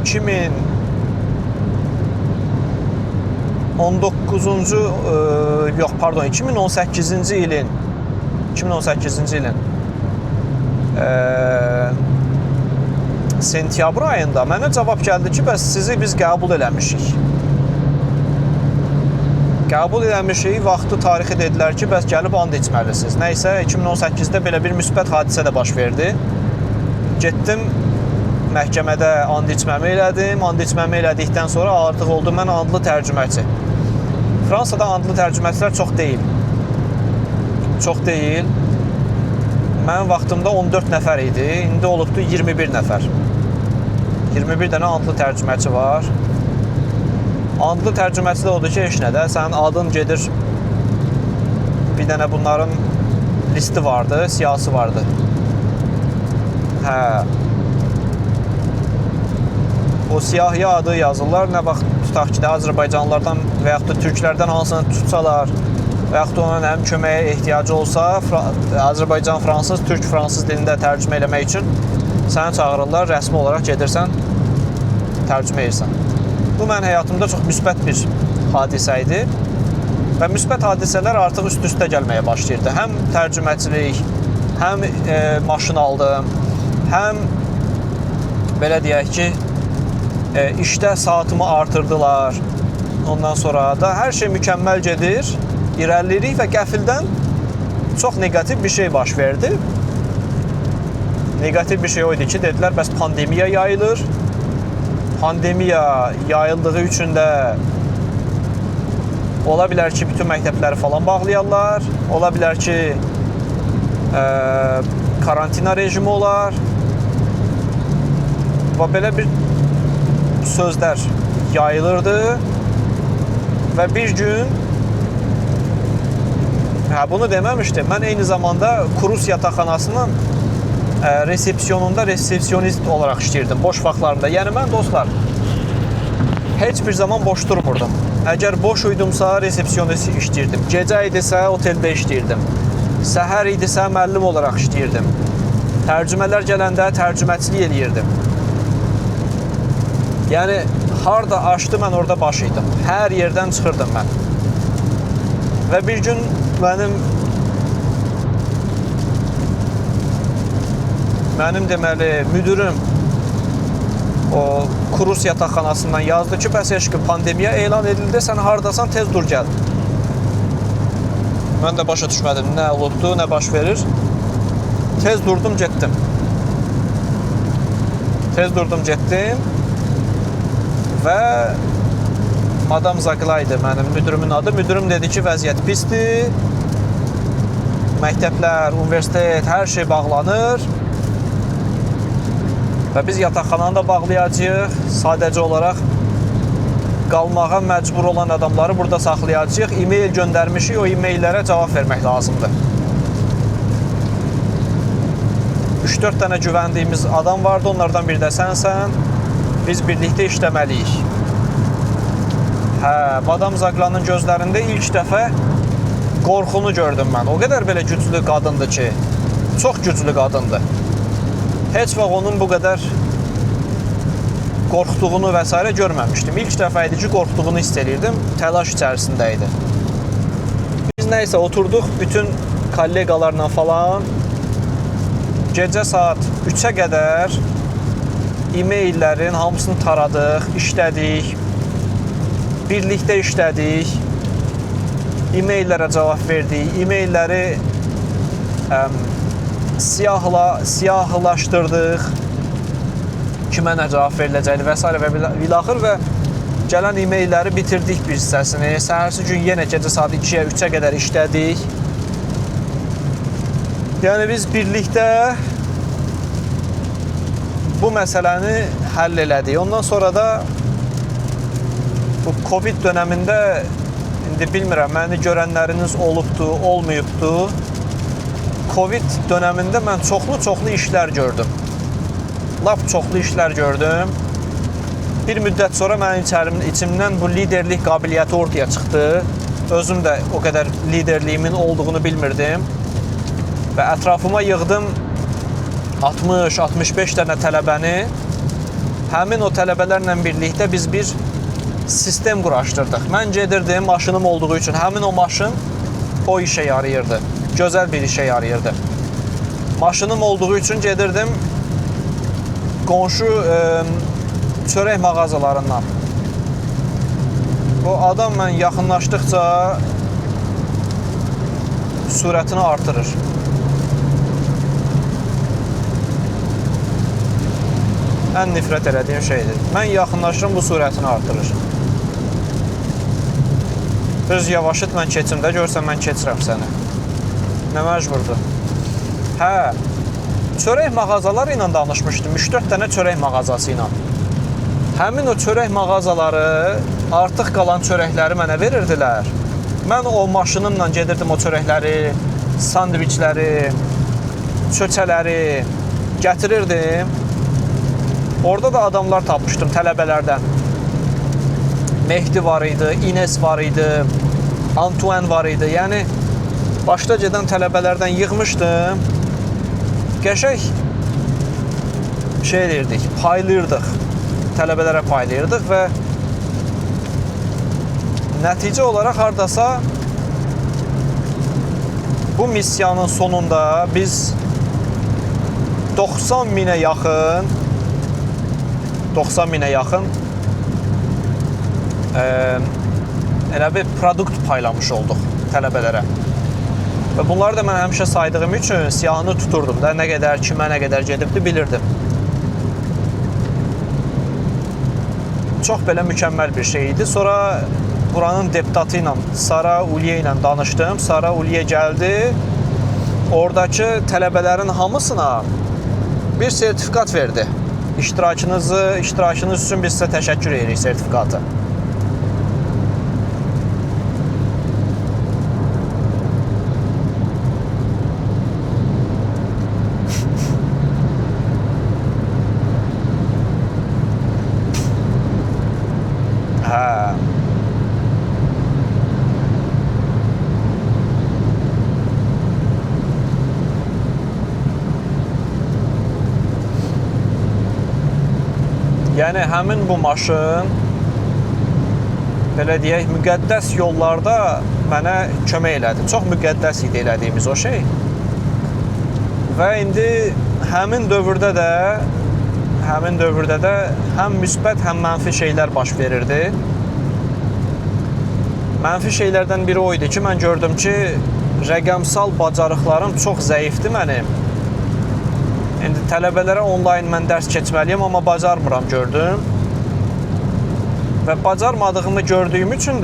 2018-ci ilin sentyabr ayında mənə cavab gəldi ki, bəs sizi biz qəbul eləmişik. Qəbul eləmişik, vaxtı, tarixi dedilər ki, bəs gəlib and içməlisiniz. Nəysə, 2018-də belə bir müsbət hadisə də baş verdi. Getdim, məhkəmədə and içməmi elədim. And içməmi elədikdən sonra artıq oldum mən andlı tərcüməçi. Fransada andlı tərcüməçilər çox deyil. Çox deyil. Mənim vaxtımda 14 nəfər idi, indi olubdu 21 nəfər. 21 dənə andlı tərcüməçi var. Andlı tərcüməçi də odur ki, heç nədə. Sənin adın gedir, bir dənə bunların listi vardı, siyasi vardı. Hə. O siyahıya adı yazırlar. Nə vaxt tutaq ki, Azərbaycanlılardan və yaxud da türklərdən hansını tutsalar və yaxud da onun həm köməyə ehtiyacı olsa, Azərbaycan-Fransız, türk-fransız dilində tərcümə eləmək üçün səni çağırırlar, rəsmi olaraq gedirsən, tərcümə edirsən. Bu, mənim həyatımda çox müsbət bir hadisə idi və müsbət hadisələr artıq üst-üstə gəlməyə başlayırdı. Həm tərcüməçilik, həm maşın aldım, həm belə deyək ki, işdə saatımı artırdılar. Ondan sonra da hər şey mükəmməl gedir, irəliləyirik və qəfildən çox negativ bir şey baş verdi. Negativ bir şey o idi ki, dedilər, bəs pandemiya yayılır. Pandemiya yayıldığı üçün də ola bilər ki, bütün məktəbləri falan bağlayarlar. Ola bilər ki, karantina rejimi olar. Və belə bir sözlər yayılırdı. Və bir gün bunu deməmişdim. Mən eyni zamanda Kurus yataqxanasının resepsiyonunda resepsiyonist olaraq işləyirdim boş vaxtlarımda. Yəni mən dostlar heç bir zaman boş durmurdum. Əgər boş uydumsa resepsiyonist işləyirdim. Gecə idisə oteldə işləyirdim. Səhər idisə müəllim olaraq işləyirdim. Tərcümələr gələndə tərcüməçilik eləyirdim. Yəni harda açdı mən orada baş idim. Hər yerdən çıxırdım mən. Və bir gün mənim deməli müdürüm o Kurus yataqxanasından yazdı ki, bəs eşqi pandemiya elan edildi, sən hardasan, tez dur gəl. Mən də başa düşmədim, nə olubdu, nə baş verir. Tez durdum, getdim. Və Madam Zaqla idi mənim müdürümün adı. Müdürüm dedi ki, vəziyyət pisdir. Məktəblər, universitet, hər şey bağlanır. Və biz yataqxananı da bağlayacağıq. Sadəcə olaraq qalmağa məcbur olan adamları burada saxlayacağıq. E-mail göndərmişik, o e-maillərə cavab vermək lazımdır. 3-4 dənə güvəndiyimiz adam vardı, onlardan biri də sənsən. Biz birlikdə işləməliyik. Madam Zaqlanın gözlərində ilk dəfə qorxunu gördüm mən. O qədər belə güclü qadındır ki, çox güclü qadındır. Heç vaxt onun bu qədər qorxduğunu və s. görməmişdim. İlk dəfə idi ki, qorxduğunu hiss edirdim, təlaş içərisində idi. Biz nəysə oturduq, bütün kollegalarla falan gecə saat 3-ə qədər e-maillərin hamısını taradıq, işlədik, birlikdə işlədik, e-maillərə cavab verdik, e-mailləri siyahılaşdırdıq, kimə nə cavab veriləcəkdi və s. və bilaxır və gələn e-mailləri bitirdik bir hissəsini. Səhərsi gün yenə gecə saat 2-yə, 3-ə qədər işlədik. Yəni biz birlikdə bu məsələni həll elədik. Ondan sonra da bu Covid dönəmində indi bilmirəm, məni görənləriniz olubdu, olmayıbdu. Covid dönəmində mən çoxlu işlər gördüm. Lap çoxlu işlər gördüm. Bir müddət sonra mənim içimdən bu liderlik qabiliyyəti ortaya çıxdı. Özüm də o qədər liderliyimin olduğunu bilmirdim. Və ətrafıma yığdım 60-65 dənə tələbəni. Həmin o tələbələrlə birlikdə biz bir sistem quraşdırdıq. Mən gedirdim maşınım olduğu üçün. Həmin o maşın o işə yarayırdı. Gözəl bir işə yarayırdı. Maşınım olduğu üçün gedirdim qonşu çörək mağazalarından. Bu adam mən yaxınlaşdıqca sürətini artırır. Ən nifrət elədiyim şeydir. Mən yaxınlaşıram, bu sürətini artırır. Öz yavaşıt, mən keçimdə görsən mən keçirəm səni. Nə məcburdur? Çörək mağazaları ilə danışmışdım. 3-4 dənə çörək mağazası ilə. Həmin o çörək mağazaları artıq qalan çörəkləri mənə verirdilər. Mən o maşınımla gedirdim o çörəkləri, sandviçləri, çöçələri gətirirdim. Orada da adamlar tapmışdım tələbələrdən. Mehdi var idi, İnes var idi, Antoine var idi. Yəni başda gedən tələbələrdən yığmışdım. Qəşəng şey deyirdik, paylayırdıq. Tələbələrə paylayırdıq və nəticə olaraq hardasa bu missiyanın sonunda biz 90 minə yaxın elə bir produkt paylamış olduq tələbələrə. Və bunları da mən həmişə saydığım üçün siyahını tuturdum da, nə qədər, kimə nə qədər gedibdi bilirdim. Çox belə mükəmməl bir şey idi. Sonra buranın deputatı ilə, Sara Uliye ilə danışdım. Sara Uliye gəldi. Oradakı tələbələrin hamısına bir sertifikat verdi. İştirakınız üçün biz sizə təşəkkür edirik sertifikatı. Yəni həmin bu maşın belə deyək, müqəddəs yollarda mənə kömək elədi. Çox müqəddəs idi elədiyimiz o şey. Və indi həmin dövrdə də həm müsbət, həm mənfi şeylər baş verirdi. Mənfi şeylərdən biri o idi ki, mən gördüm ki, rəqəmsal bacarıqlarım çox zəifdir mənim. İndi tələbələrə onlayn mən dərs keçməliyəm, amma bacarmıram gördüm. Və bacarmadığımı gördüyüm üçün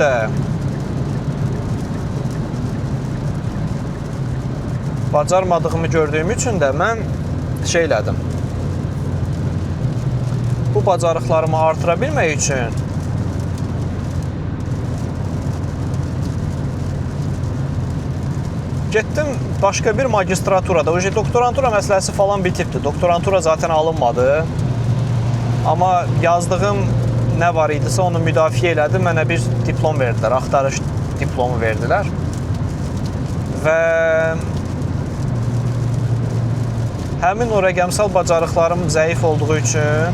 də mən şey elədim. Bu bacarıqlarımı artıra bilmək üçün getdim başqa bir magistraturada. Doktorantura məsələsi falan bitibdi. Doktorantura zaten alınmadı. Amma yazdığım nə var idisə onu müdafiə elədim. Mənə bir diplom verdilər. Axtarış diplomu verdilər. Və həmin o rəqəmsal bacarıqlarım zəif olduğu üçün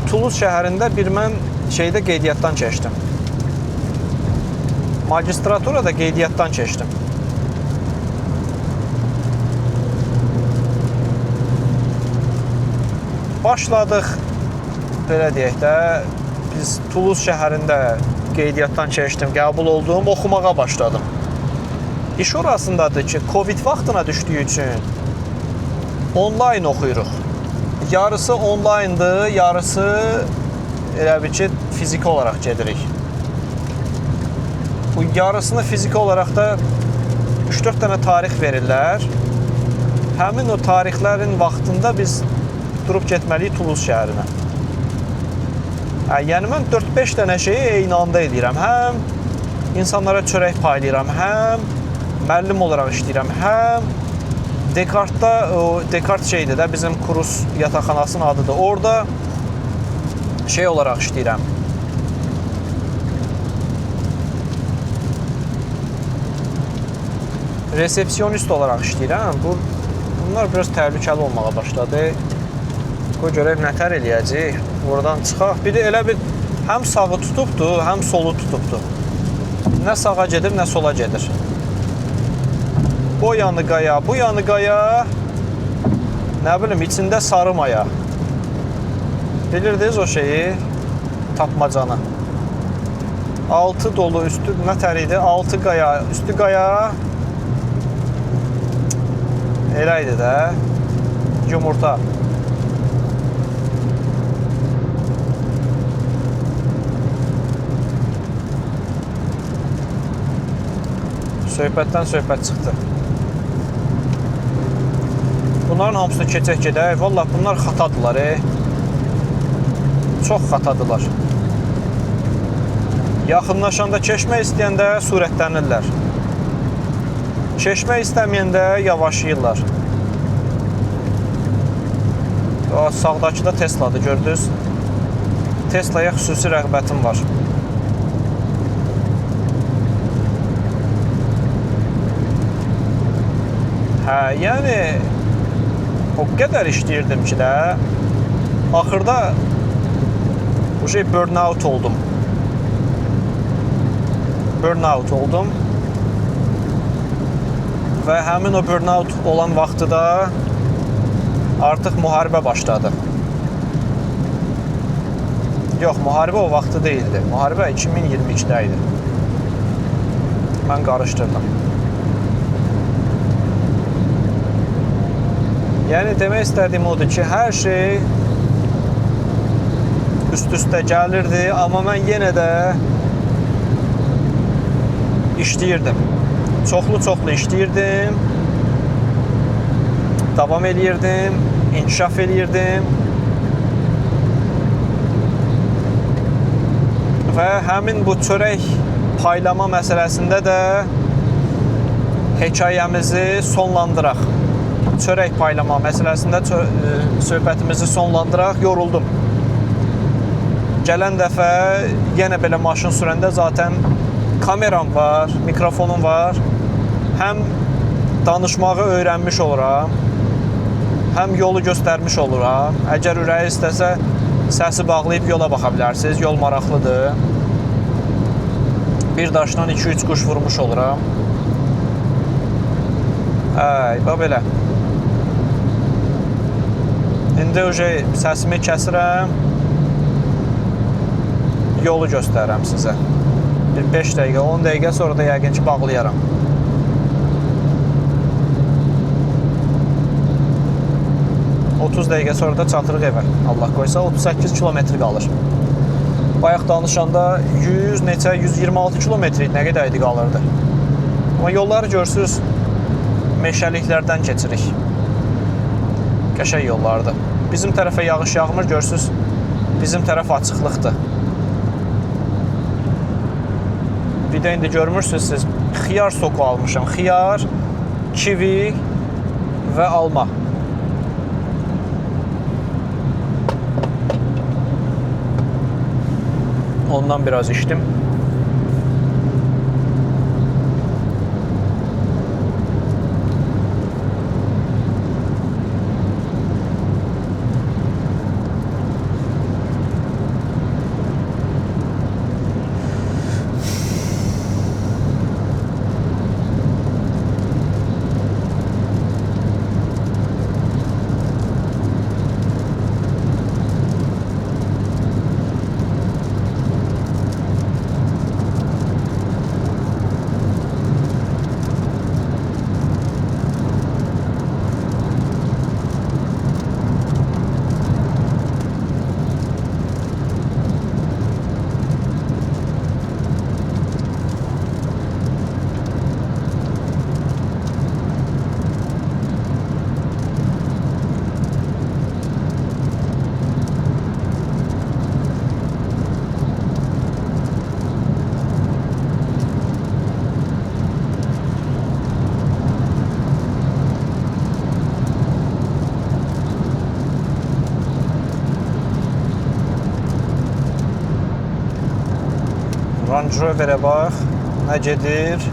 Toulouse şəhərində bir mən qeydiyyatdan keçdim. Magistraturada qeydiyyatdan keçdim. Başladıq, belə deyək də, biz Toulouse şəhərində qeydiyyatdan keçdim, qəbul oldum, oxumağa başladım. İş orasındadır ki, Covid vaxtına düşdüyü üçün onlayn oxuyuruq. Yarısı onlayndır, yarısı elə bir ki, fiziki olaraq gedirik. Bu yarısını fiziki olaraq da 3-4 dənə tarix verirlər. Həmin o tarixlərin vaxtında biz durub getməliyik Toulouse şəhərinə. Yəni mən 4-5 dənə şeyi eyni anda edirəm. Həm insanlara çörək paylayıram, həm müəllim olaraq işləyirəm, həm Descartes-da, Descartes şeydir də, bizim Kurus yataqxanasının adıdır. Orada şey olaraq işləyirəm. Resepsiyonist olaraq işləyirəm. Bunlar biraz təhlükəli olmağa başladı. Qoy görək nətər eləyəcək. Buradan çıxaq. Biri elə bir həm sağı tutubdur, həm solu tutubdur. Nə sağa gedir, nə sola gedir. O yanı qaya, bu yanı qaya, nə bilim, içində sarı maya. Bilirdiniz o şeyi, tapmacanı. Altı dolu, üstü nətər idi? Altı qaya, üstü qaya. Elə idi də, yumurta. Söhbətdən söhbət çıxdı. Bunların hamısını keçək gedək. Vallahi bunlar xatadılar. Çox xatadılar. Yaxınlaşanda keçmək istəyəndə sürətlənirlər. Keçmək istəməyəndə yavaşlayırlar. Sağdakı da Tesla'dır, gördünüz. Tesla'ya xüsusi rəğbətim var. Yəni o qədər işləyirdim ki də, axırda burnout oldum. Və həmin o burnout olan vaxtıda artıq müharibə başladı. Yox, müharibə o vaxtı deyildi. Müharibə 2022-də idi. Mən qarışdırdım. Yəni demək istədiyim odur ki, hər şey üst-üstə gəlirdi, amma mən yenə də işləyirdim. Çoxlu işləyirdim, davam eləyirdim, inkişaf eləyirdim və həmin bu çörək paylama məsələsində də hekayəmizi sonlandıraq. Çörək paylama məsələsində söhbətimizi sonlandıraq, yoruldum. Gələn dəfə yenə belə maşın sürəndə zaten kameram var, mikrofonum var. Həm danışmağı öyrənmiş oluram, həm yolu göstərmiş oluram. Əgər ürəyi istəsə Səsi bağlayıb yola baxa bilərsiniz. Yol maraqlıdır. Bir daşdan 2-3 quş vurmuş oluram. Bax belə. İndi səsimi kəsirəm. Yolu göstərirəm sizə. Bir 5 dəqiqə, 10 dəqiqə sonra da yəqin ki bağlayaram. Otuz dəqiqə sonra da çatırıq evə. Allah qoysa 38 kilometr qalır. Bayaq danışanda 126 kilometr idi, nə qədər idi qalırdı. Amma yolları görürsünüz, meşəliklərdən keçirik. Qəşəng yollardır. Bizim tərəfə yağış yağmır, görürsünüz, bizim tərəf açıqlıqdır. Bir də indi görmürsünüz siz, xiyar soku almışam. Xiyar, kivi və alma. Ondan biraz içdim. Range Rover'e bax, nə gedir?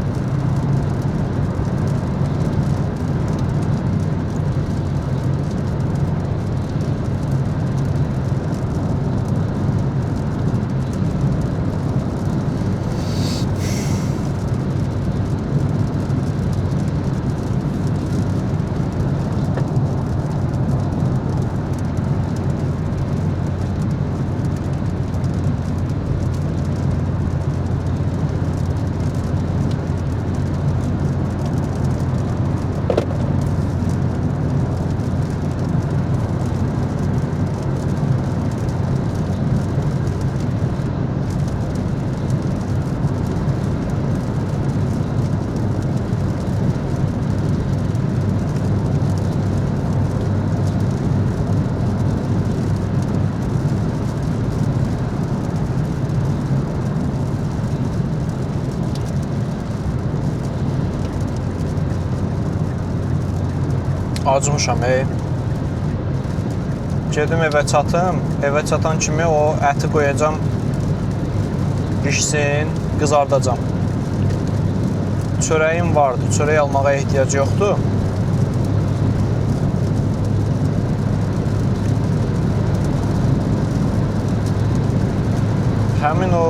Acmışam, Gedim evə çatım, evə çatan kimi o əti qoyacam, pişsin, qızardacam. Çörəyim vardı, çörək almağa ehtiyac yoxdur. Həmin o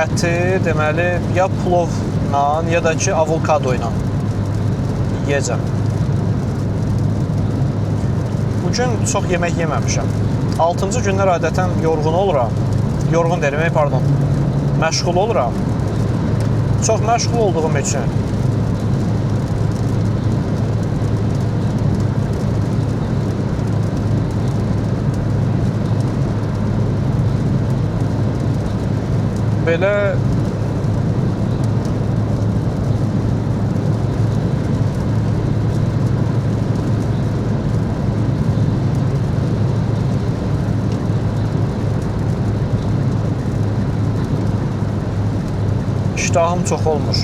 əti deməli ya plovla, ya da ki avokado ilə yiyəcəm. Bugün çox yemək yeməmişəm. 6-cı günlər adətən yorğun oluram. Yorğun derim, pardon. Məşğul oluram. Çox məşğul olduğum üçün. Belə iştahım çox olmur.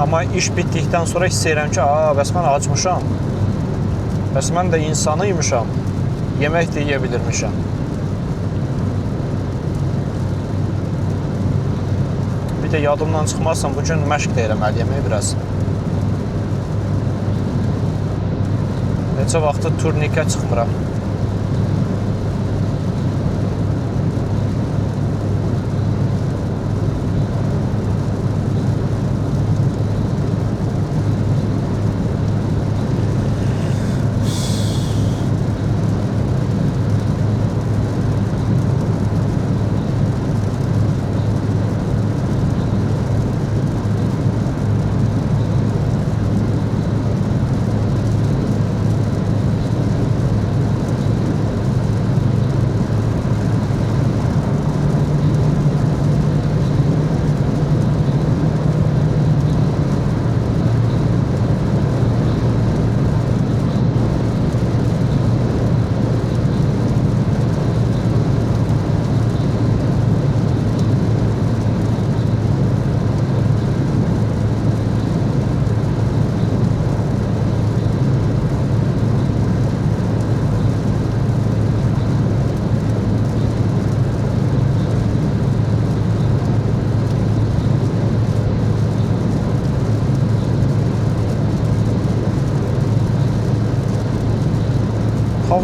Amma iş bitdikdən sonra hiss edirəm ki, bəs mən acmışam. Bəs mən də insanıymışam. Yemək də yeyə bilirmişəm. Bir də yadımdan çıxmazsam, bugün məşq də eləməliyəm biraz. Neçə vaxtı turnikə çıxmıram.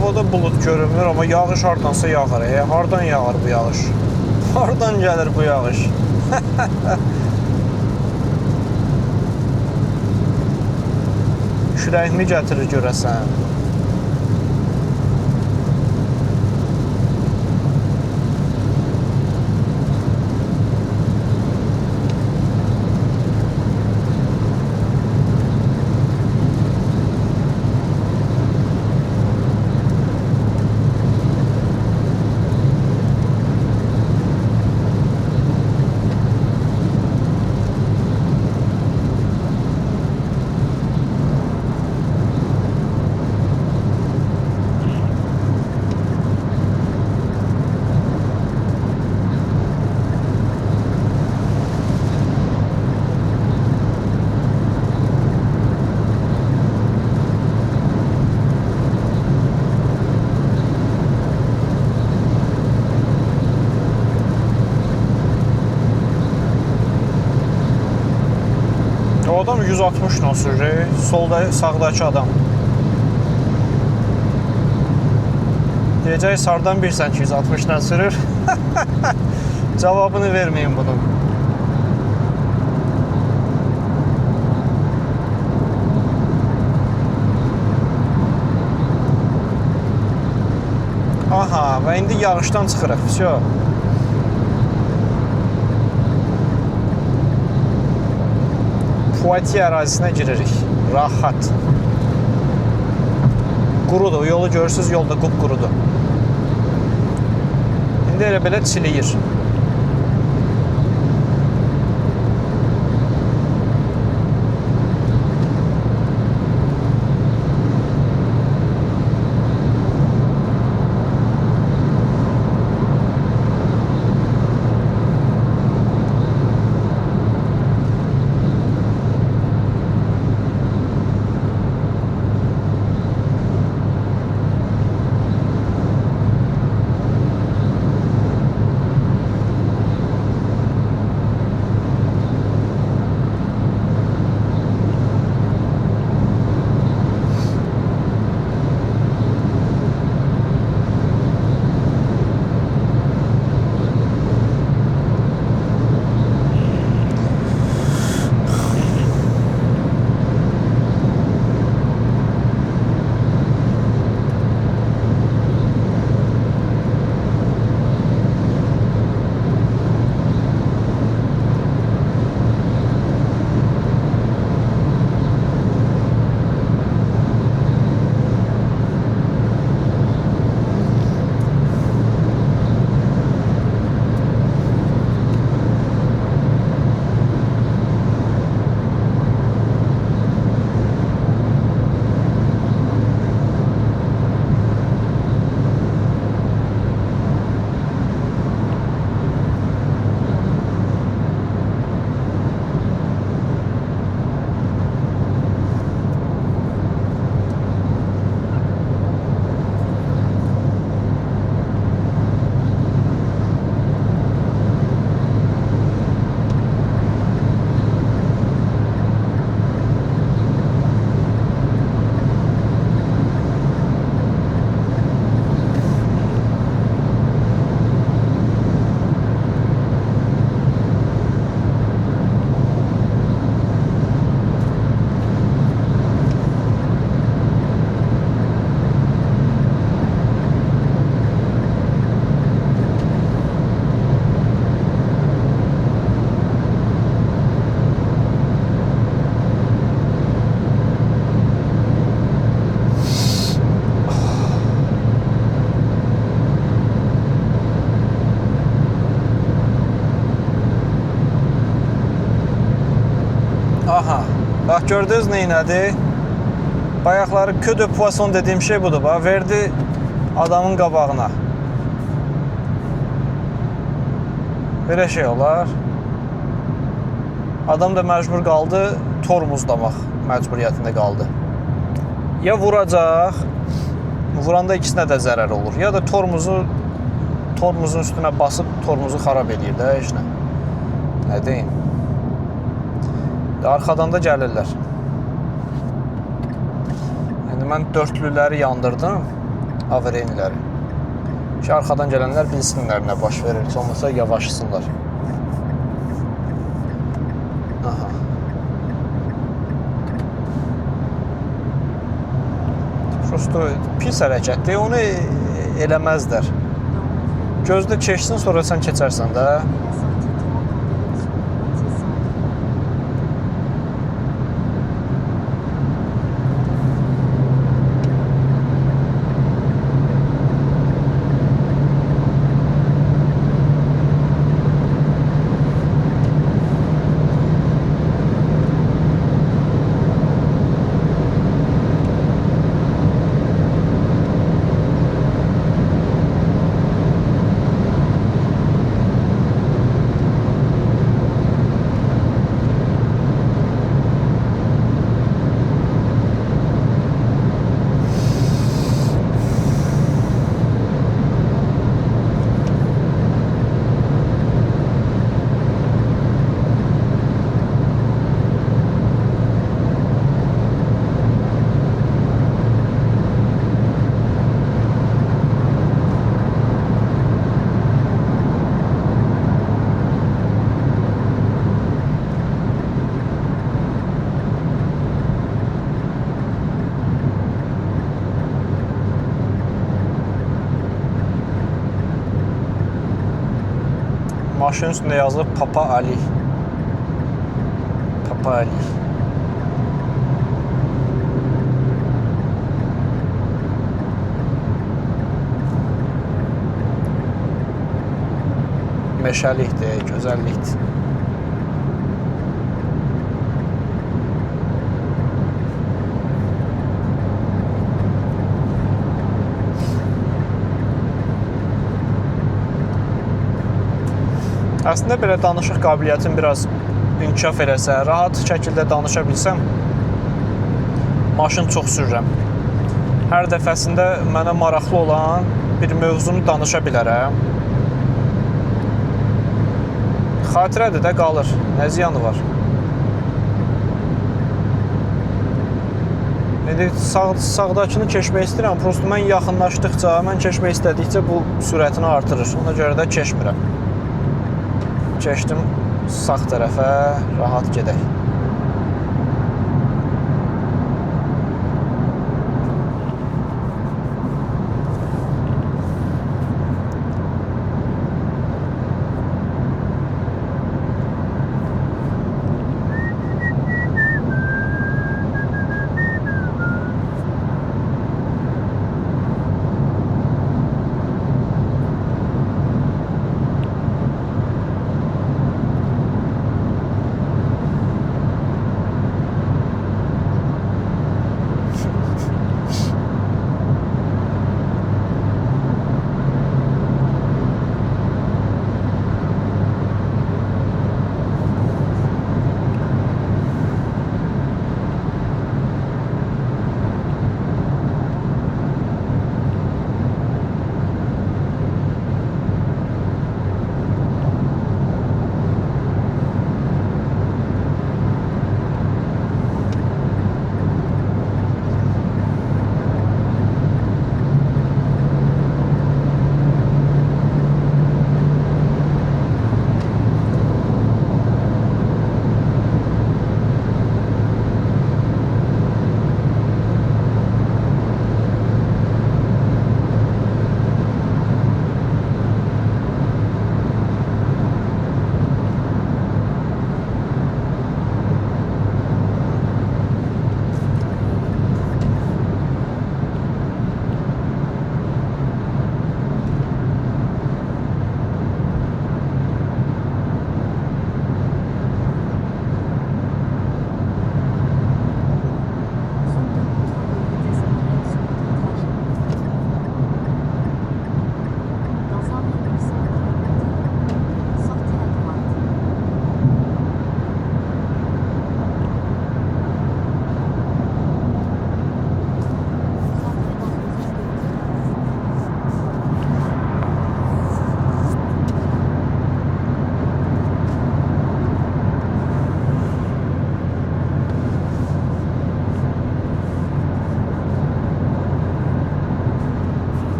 Havada bulut görünmür, amma yağış hardansa yağır. Hardan yağır bu yağış? Hardan gəlir bu yağış? Kürəyimi gətirir görəsən. O adam 160 ilə sürür, solda, sağdakı adam. Deyəcək, sardan bilsən ki 160 ilə sürür. Cavabını verməyin bunun. Aha, və indi yağışdan çıxırıq, всё. Poitiers ərazisinə giririk. Rahat. Qurudur. Yolu görürsünüz, yolda qupqurudur. İndi elə belə çiliyir. Aha, bax gördünüz neynədir? Bayaqları queue de poisson dediyim şey budur. Bax, verdi adamın qabağına. Belə şey olar. Adam da məcbur qaldı tormozlamaq məcburiyyətində qaldı. Ya vuracaq, vuranda ikisinə də zərər olur. Ya da tormozun üstünə basıb tormozu xarab edir də heç nə. Nə deyim? Arxadan da gəlirlər. İndi mən dörtlüləri yandırdım. Avreniləri. Ki, arxadan gələnlər bilsinlər nə baş verir. Heç olmasa yavaşsınlar. Aha. Prosto pis hərəkətdir. Onu eləməzlər. Gözdə keçsin, sonra sən keçərsən də. Maşının üstündə yazılıb Papa Ali. Papa Ali. Meşəlikdir, gözəllikdir. Əslində belə danışıq qabiliyyətim biraz inkişaf eləsə, rahat şəkildə danışa bilsəm, maşın çox sürürəm. Hər dəfəsində mənə maraqlı olan bir mövzunu danışa bilərəm. Xatirədir də qalır, nə ziyanı var? İndi sağdakını keçmək istəyirəm, prosto mən yaxınlaşdıqca, mən keçmək istədikcə bu sürətini artırır. Ona görə də keçmirəm. Keçdim sağ tərəfə, rahat gedək.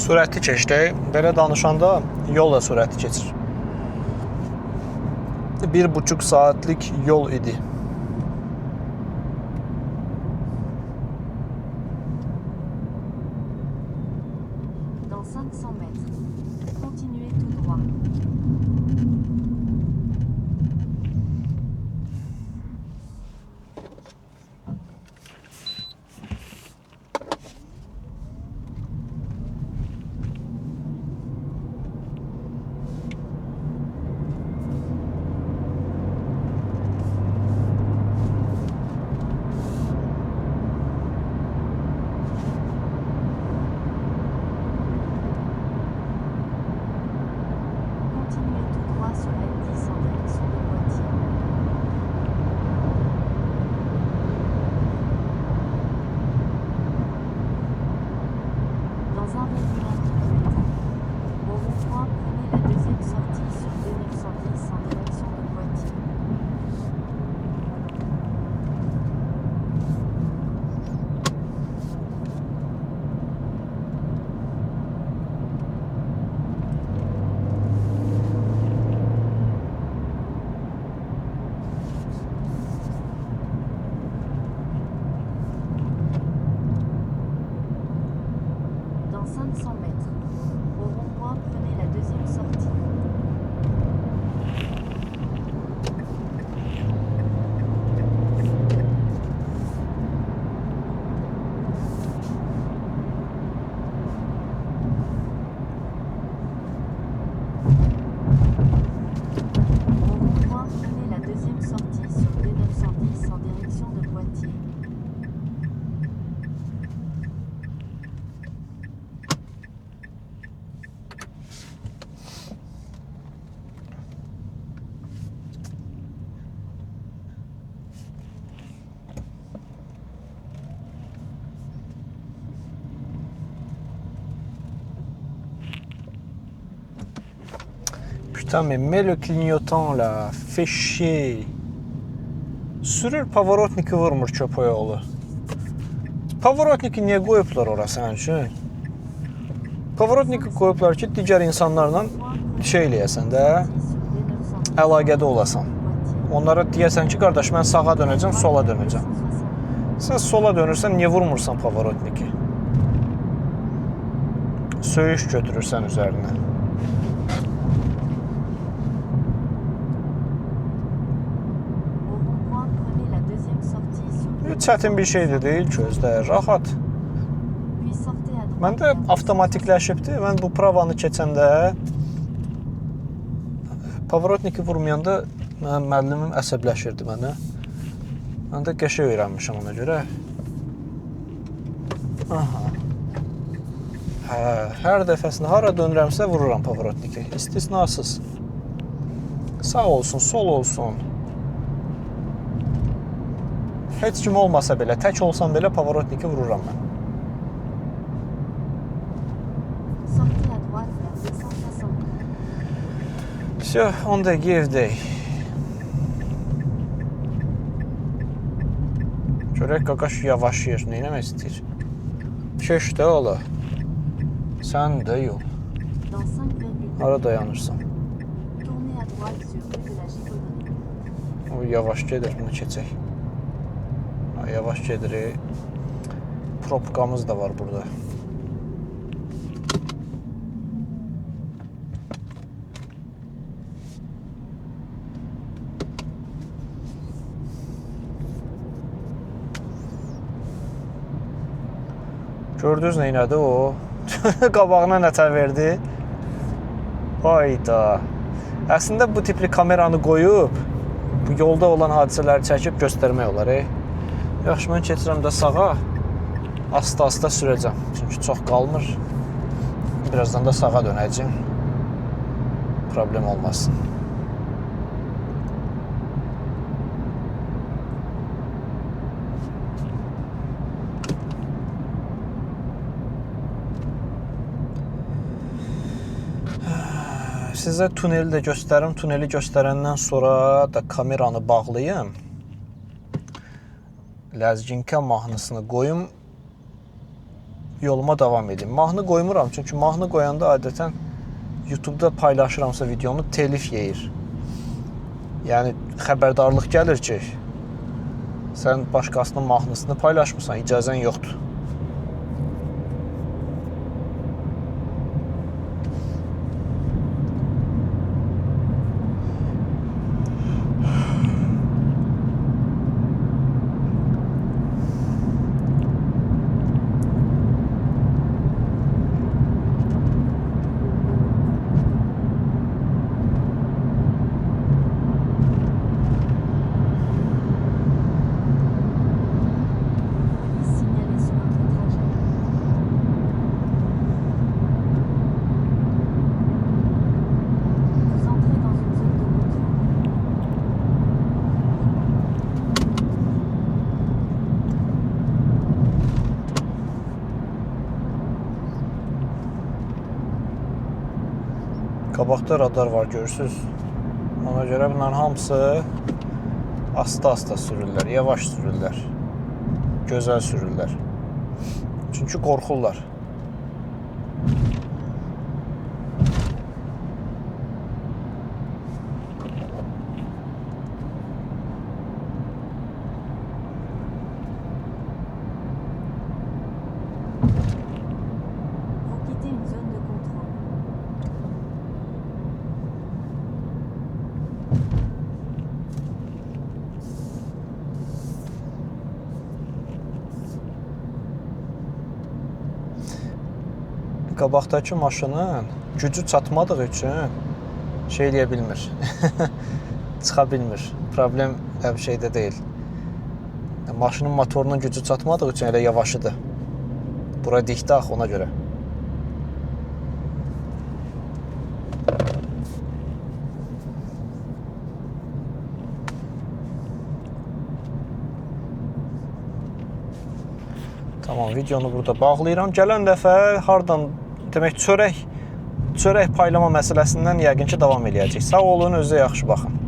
Sürətli keçdi. Belə danışanda yol da sürətli keçir. 1,5 saatlik yol idi. Dans 500 mètres, continuez tout droit. Continuez tout droit sur L10 en direction de Poitiers. Dans 1,1 km, au rond-point, prenez la deuxième sortie sur D910 en direction de Poitiers. Dans 500 mètres, au rond-point, prenez la deuxième sortie. Au rond-point, prenez la deuxième sortie sur D910 en direction de Poitiers. Putain, mais mets le clignotant là. Fais chier. Sürür Pavarotniki vurmur köpək oğlu. Pavarotniki niyə qoyublar ora sənin üçün? Pavarotniki qoyublar ki, digər insanlarla şey eləyəsən də, əlaqədə olasan. Onlara deyəsən ki, qardaş, mən sağa dönəcəm, sola dönəcəm. Sən sola dönürsən, niyə vurmursan Pavarotniki? Söyüş götürürsən üzərinə. Çətin bir şey də deyil ki, özdə rahat. Məndə avtomatikləşibdi. Mən bu pravanı keçəndə Pavarotniki vurmayanda mənim müəllimim əsəbləşirdi mənə. Mən də qəşəng öyrənmişəm ona görə. Aha. Hə, hər dəfəsində hara dönürəmsə vururam Pavarotniki. İstisnasız. Sağ olsun, sol olsun. Heç kim olmasa belə, tək olsam belə Pavarotniki vururam mən. Всё, 10 dəqiqə evdəyik. Görək qaqaş yavaşlayır, nə eləmək istəyir? Keş də ola. Sən də yol. Hara dayanırsan? O yavaş gedir, bunu keçək. Yavaş gedirik. Propkamız da var burada. Gördünüz nə elədi o? Qabağına nətər verdi? Hayda. Əslində bu tipli kameranı qoyub bu yolda olan hadisələri çəkib göstərmək olar. Yaxşı, mən keçirəm də sağa. Asta-asta sürəcəm. Çünki çox qalmır. Birazdan da sağa dönəcəm. Problem olmasın. Sizə tuneli də göstərim. Tuneli göstərəndən sonra da kameranı bağlayım. Ləzginkə mahnısını qoyum. yoluma davam edim. Mahnı qoymuram, çünki mahnı qoyanda adətən YouTube-da paylaşıramsa videonu telif yeyir. Yəni xəbərdarlıq gəlir ki, sən başqasının mahnısını paylaşmırsan, icazən yoxdur. Police signalée sur votre trajet. Vous entrez dans une zone de contrôle. Qabaqda radar var, görürsüz. Ona görə bunların hamısı asta-asta sürürlər, yavaş sürürlər. Gözəl sürürlər. Çünki qorxurlar. Vous quittez une zone de contrôle. Qabaqdakı maşının gücü çatmadığı üçün şey eləyə bilmir. Çıxa bilmir. Problem bir şeydə deyil. Maşının motorunun gücü çatmadığı üçün elə yavaşıdır. Bura dikdə axı ona görə. Tamam, videonu burada bağlayıram. Gələn dəfə hardan, demək çörək paylama məsələsindən yəqin ki davam eləyəcək. Sağ olun, özünüzə yaxşı baxın.